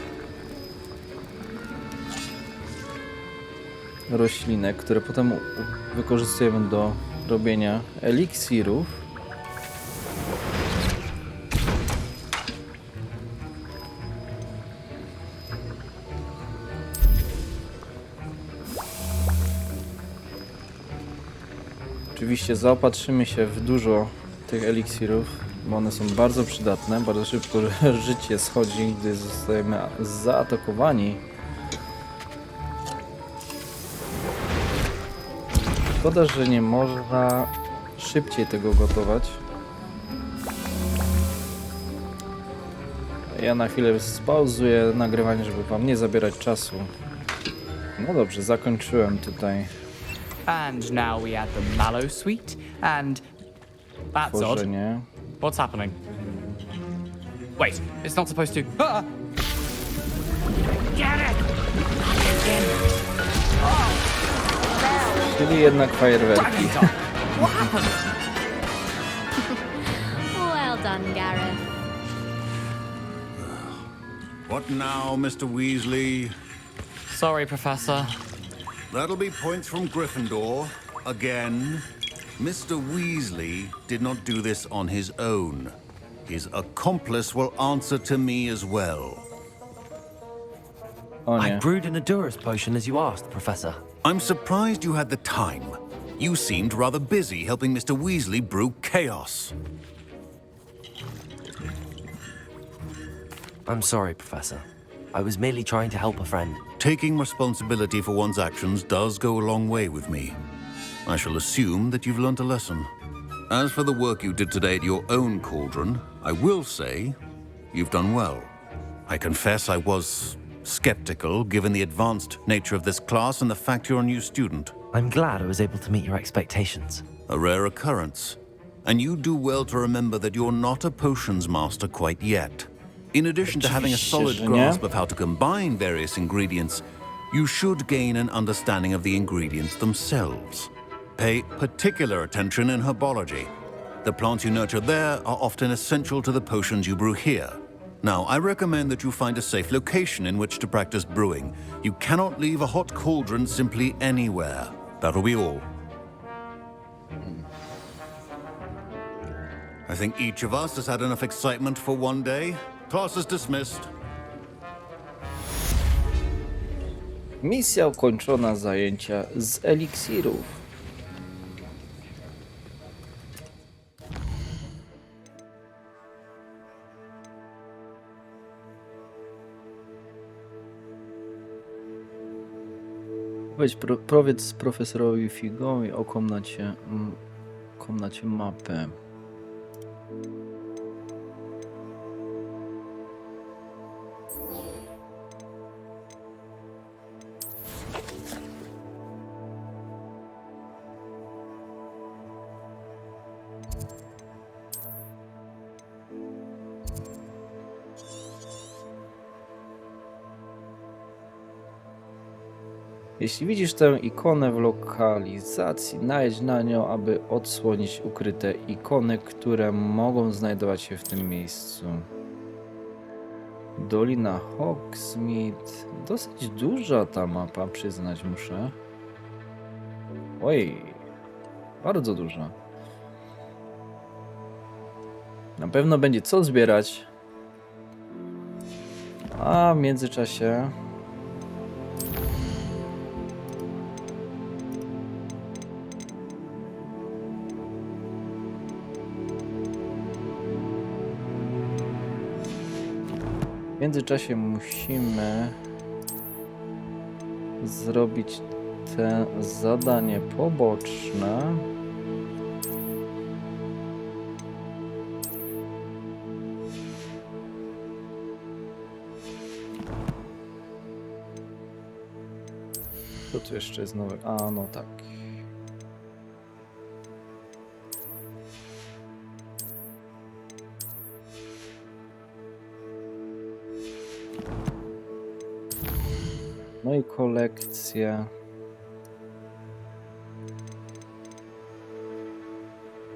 [SPEAKER 1] roślinek, które potem wykorzystujemy do robienia eliksirów. Oczywiście zaopatrzymy się w dużo tych eliksirów. bo one są bardzo przydatne. Bardzo szybko życie schodzi, gdy zostajemy zaatakowani. Szkoda, że nie można szybciej tego gotować. Ja na chwilę spauzuję nagrywanie, żeby wam nie zabierać czasu. No dobrze, zakończyłem tutaj.
[SPEAKER 16] And now we add the mallow sweet, and that's odd.
[SPEAKER 1] Tworzenie.
[SPEAKER 16] What's happening? Wait, it's not supposed to. Ah!
[SPEAKER 15] Get it!
[SPEAKER 1] Czyli jednak fajerwerki.
[SPEAKER 16] What happened?
[SPEAKER 4] Well done, Gareth.
[SPEAKER 18] What now, Mr. Weasley?
[SPEAKER 16] Sorry, Professor.
[SPEAKER 18] That'll be points from Gryffindor. Again. Mr. Weasley did not do this on his own. His accomplice will answer to me as well.
[SPEAKER 1] O
[SPEAKER 2] I
[SPEAKER 1] nie.
[SPEAKER 2] brewed an Edurus potion as you asked, Professor.
[SPEAKER 18] I'm surprised you had the time. You seemed rather busy helping Mr. Weasley brew chaos.
[SPEAKER 2] I'm sorry, Professor. I was merely trying to help a friend.
[SPEAKER 18] Taking responsibility for one's actions does go a long way with me. I shall assume that you've learnt a lesson. As for the work you did today at your own cauldron, I will say you've done well. I confess I was skeptical, given the advanced nature of this class and the fact you're a new student.
[SPEAKER 2] I'm glad I was able to meet your expectations.
[SPEAKER 18] A rare occurrence. And you do well to remember that you're not a potions master quite yet. In addition to having a solid grasp of how to combine various ingredients, you should gain an understanding of the ingredients themselves. Pay particular attention in herbology. The plants you nurture there are often essential to the potions you brew here. Now, I recommend that you find a safe location in which to practice brewing. You cannot leave a hot cauldron simply anywhere. That'll be all. I think each of us has had enough excitement for one day. Class is dismissed.
[SPEAKER 1] Misja ukończona, zajęcia z eliksirów. Powiedz profesorowi Figowi o komnacie mapy. Jeśli widzisz tę ikonę w lokalizacji, najedź na nią, aby odsłonić ukryte ikony, które mogą znajdować się w tym miejscu. Dolina Hogsmeade. Dosyć duża ta mapa, przyznać muszę. Oj, bardzo duża. Na pewno będzie co zbierać. A w międzyczasie... W międzyczasie musimy zrobić te zadanie poboczne. Co tu jeszcze jest nowe? A, no tak. No i kolekcje.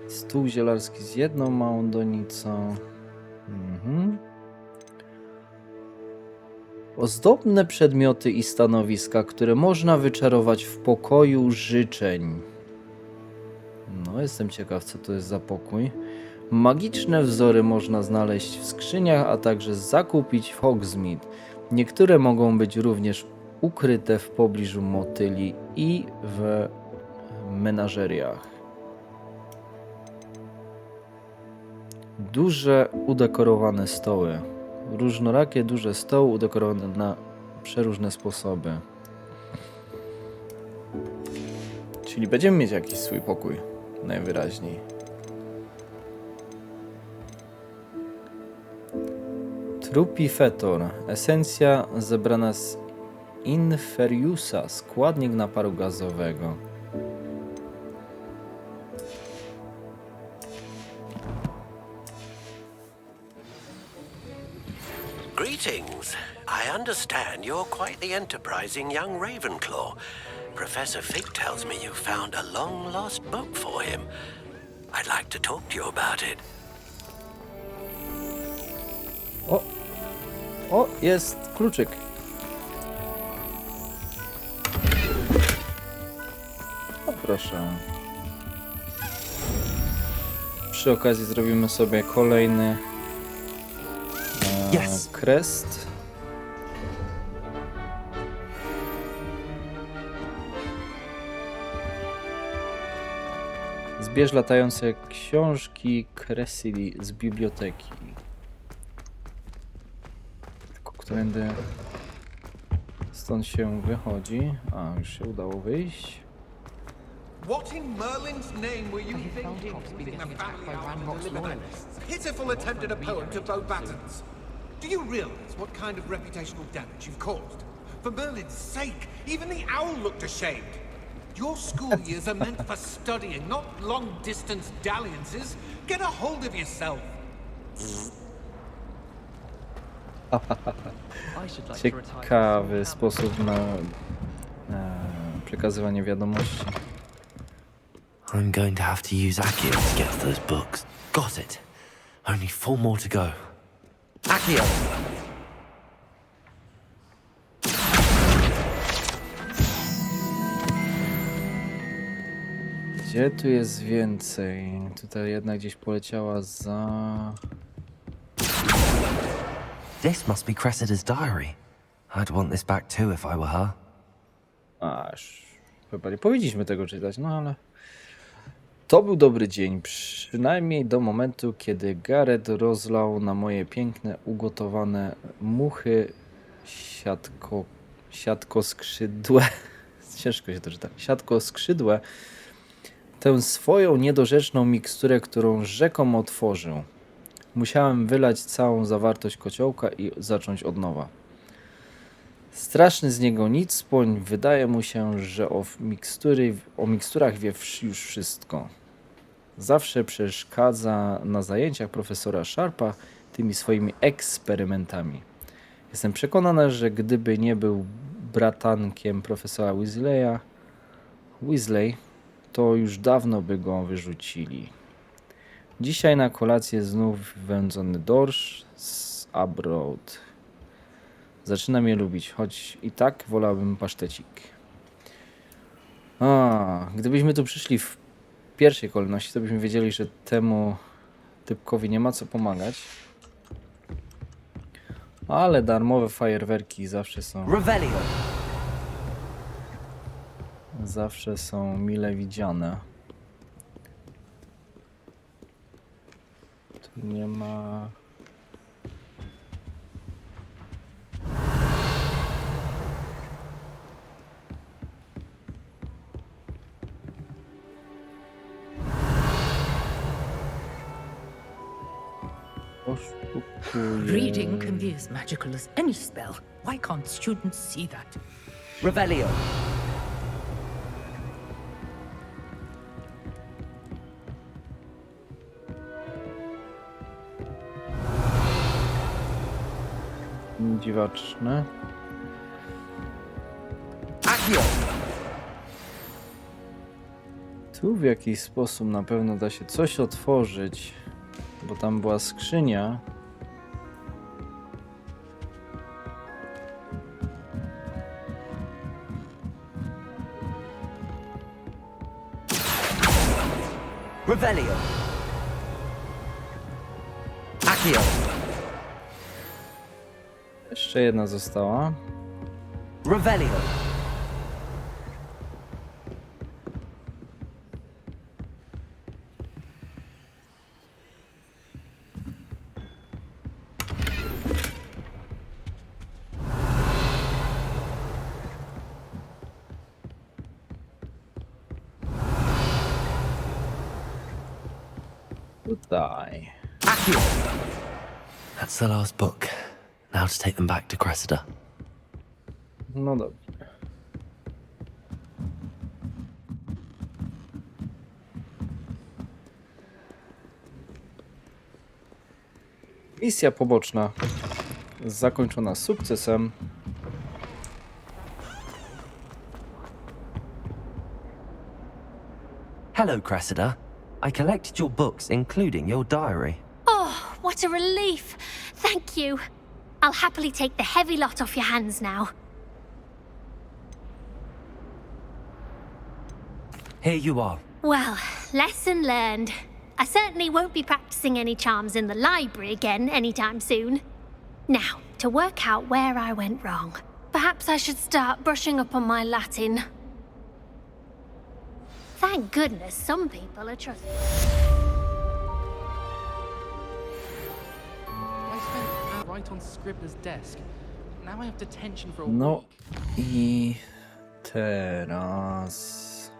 [SPEAKER 1] Stół zielarski z jedną małą donicą. Ozdobne przedmioty i stanowiska, które można wyczarować w pokoju życzeń. No, jestem ciekaw, co to jest za pokój. Magiczne wzory można znaleźć w skrzyniach, a także zakupić w Hogsmeade. Niektóre mogą być również ukryte w pobliżu motyli i w menażeriach. Duże, udekorowane stoły. Różnorakie, duże stoły udekorowane na przeróżne sposoby. Czyli będziemy mieć jakiś swój pokój. Najwyraźniej. Trupifetor. Esencja zebrana z Inferiusa. Składnik naparu gazowego.
[SPEAKER 20] Greetings. I understand you're quite the enterprising young Ravenclaw. Professor Fig tells me you found a long-lost book for him. I'd like to talk to you about it.
[SPEAKER 1] O, jest kluczyk. O, proszę. Przy okazji zrobimy sobie kolejny crest. Zbierz latające książki Cressidi z biblioteki. Tylko którędy stąd się wychodzi? A, już się udało wyjść.
[SPEAKER 21] What in Merlin's name were you thinking? Putting the family out to deliver that pitiful attempt at a poem to Beau Battens? Do you realize what kind of reputational damage you've caused? For Merlin's sake, even the owl looked ashamed. Your school years are meant for studying, not long-distance dalliances. Get a hold of yourself.
[SPEAKER 1] Ciekawy sposób na przekazywanie wiadomości.
[SPEAKER 2] I'm going to have to use Accio to get those books. Got it. Only 4 more to go. Accio!
[SPEAKER 1] Gdzie tu jest więcej? Tutaj jedna gdzieś poleciała za...
[SPEAKER 2] This must be Cressida's diary. I'd want this back too if I were her.
[SPEAKER 1] Aż chyba nie powinniśmy tego czytać, no ale... To był dobry dzień, przynajmniej do momentu, kiedy Gareth rozlał na moje piękne, ugotowane muchy siatkoskrzydłe. Ciężko się to czyta. Siatkoskrzydłe. Tę swoją niedorzeczną miksturę, którą rzekomo otworzył. Musiałem wylać całą zawartość kociołka i zacząć od nowa. Straszny z niego nicpoń, wydaje mu się, że o miksturach wie już wszystko. Zawsze przeszkadza na zajęciach profesora Sharpa tymi swoimi eksperymentami. Jestem przekonana, że gdyby nie był bratankiem profesora Weasley, to już dawno by go wyrzucili. Dzisiaj na kolację znów wędzony dorsz z Abroad. Zaczynam je lubić, choć i tak wolałbym pasztecik. Gdybyśmy tu przyszli w pierwszej kolejności, to byśmy wiedzieli, że temu typkowi nie ma co pomagać. Ale darmowe fajerwerki zawsze są... Zawsze są mile widziane. Tu nie ma...
[SPEAKER 22] Reading can be as magical as any spell. Why can't students see that?
[SPEAKER 19] Revelio.
[SPEAKER 1] Dziwaczne.
[SPEAKER 19] Accio.
[SPEAKER 1] Tu w jakiś sposób na pewno da się coś otworzyć, bo tam była skrzynia.
[SPEAKER 19] Revelio. Accio.
[SPEAKER 1] Jeszcze jedna została.
[SPEAKER 19] Revelio.
[SPEAKER 1] Die.
[SPEAKER 2] That's the last book. Now to take them back to Cressida.
[SPEAKER 1] No dobrze. Misja poboczna zakończona sukcesem.
[SPEAKER 2] Hello, Cressida. I collected your books, including your diary.
[SPEAKER 4] Oh, what a relief. Thank you. I'll happily take the heavy lot off your hands now.
[SPEAKER 2] Here you are.
[SPEAKER 4] Well, lesson learned. I certainly won't be practicing any charms in the library again anytime soon. Now, to work out where I went wrong. Perhaps I should start brushing up on my Latin. Thank goodness some people are trusting.
[SPEAKER 9] I spent right on Scribbler's desk. Now I have detention for a
[SPEAKER 1] No
[SPEAKER 9] week.
[SPEAKER 1] i teraz...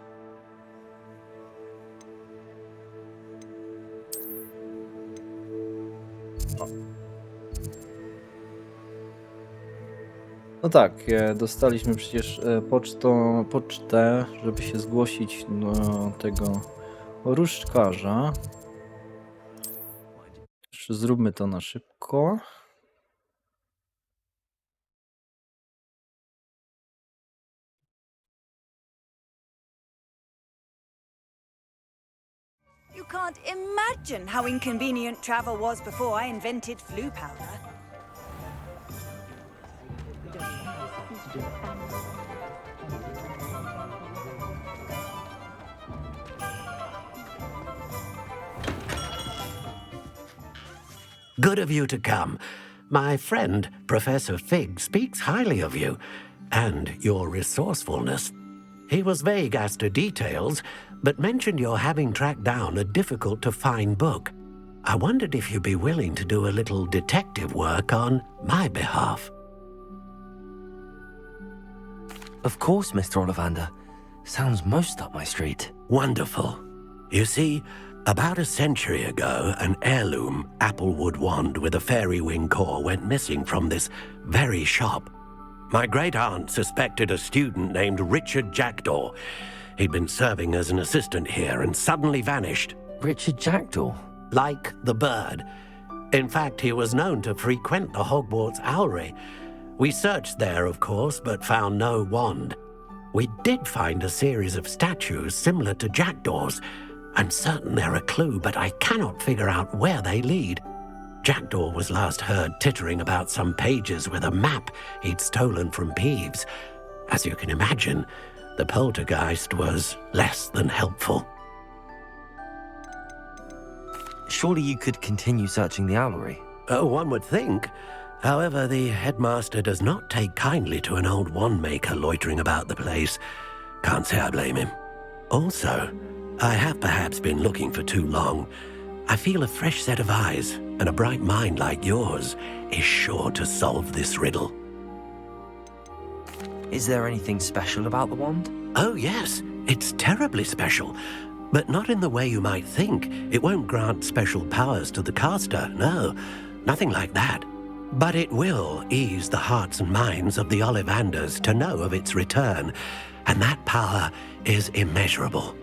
[SPEAKER 1] No tak, dostaliśmy przecież pocztę, żeby się zgłosić do tego różdżkarza. Jeszcze zróbmy to na szybko.
[SPEAKER 15] You can't imagine how inconvenient travel was before I invented flu powder.
[SPEAKER 20] Good of you to come. My friend, Professor Fig, speaks highly of you and your resourcefulness. He was vague as to details, but mentioned your having tracked down a difficult-to-find book. I wondered if you'd be willing to do a little detective work on my behalf.
[SPEAKER 2] Of course, Mr. Ollivander. Sounds most up my street.
[SPEAKER 20] Wonderful. You see, about a century ago, an heirloom applewood wand with a fairy wing core went missing from this very shop. My great-aunt suspected a student named Richard Jackdaw. He'd been serving as an assistant here and suddenly vanished.
[SPEAKER 2] Richard Jackdaw?
[SPEAKER 20] Like the bird. In fact, he was known to frequent the Hogwarts Owlery. We searched there, of course, but found no wand. We did find a series of statues similar to Jackdaw's. I'm certain they're a clue, but I cannot figure out where they lead. Jackdaw was last heard tittering about some pages with a map he'd stolen from Peeves. As you can imagine, the poltergeist was less than helpful.
[SPEAKER 2] Surely you could continue searching the Owlery.
[SPEAKER 20] Oh, one would think. However, the headmaster does not take kindly to an old wand-maker loitering about the place. Can't say I blame him. Also, I have perhaps been looking for too long. I feel a fresh set of eyes and a bright mind like yours is sure to solve this riddle.
[SPEAKER 2] Is there anything special about the wand?
[SPEAKER 20] Oh, yes. It's terribly special. But not in the way you might think. It won't grant special powers to the caster, no. Nothing like that. But it will ease the hearts and minds of the Ollivanders to know of its return, and that power is immeasurable.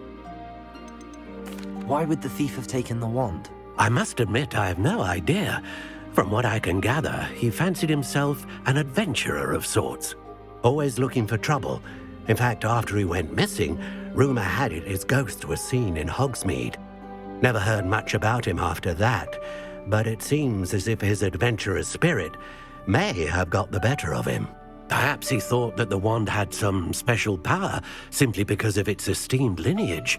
[SPEAKER 2] Why would the thief have taken the wand?
[SPEAKER 20] I must admit I have no idea. From what I can gather, he fancied himself an adventurer of sorts. Always looking for trouble. In fact, after he went missing, rumour had it his ghost was seen in Hogsmeade. Never heard much about him after that, but it seems as if his adventurous spirit may have got the better of him. Perhaps he thought that the wand had some special power simply because of its esteemed lineage.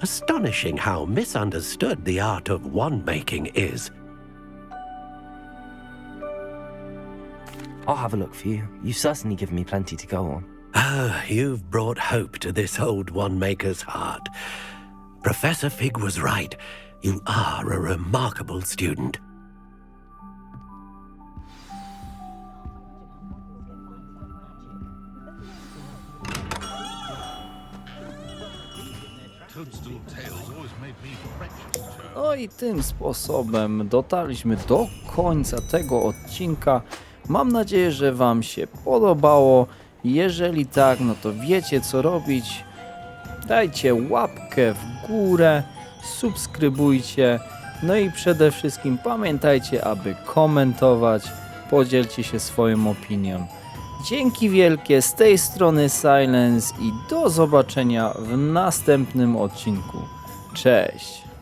[SPEAKER 20] Astonishing how misunderstood the art of wand-making is.
[SPEAKER 2] I'll have a look for you. You've certainly given me plenty to go on.
[SPEAKER 20] Ah, you've brought hope to this old wand-maker's heart. Professor Fig was right. You are a remarkable student.
[SPEAKER 18] To
[SPEAKER 1] No i tym sposobem dotarliśmy do końca tego odcinka. Mam nadzieję, że Wam się podobało. Jeżeli tak, no to wiecie co robić. Dajcie łapkę w górę, subskrybujcie. No i przede wszystkim pamiętajcie, aby komentować. Podzielcie się swoją opinią. Dzięki wielkie, z tej strony Silence i do zobaczenia w następnym odcinku. Cześć!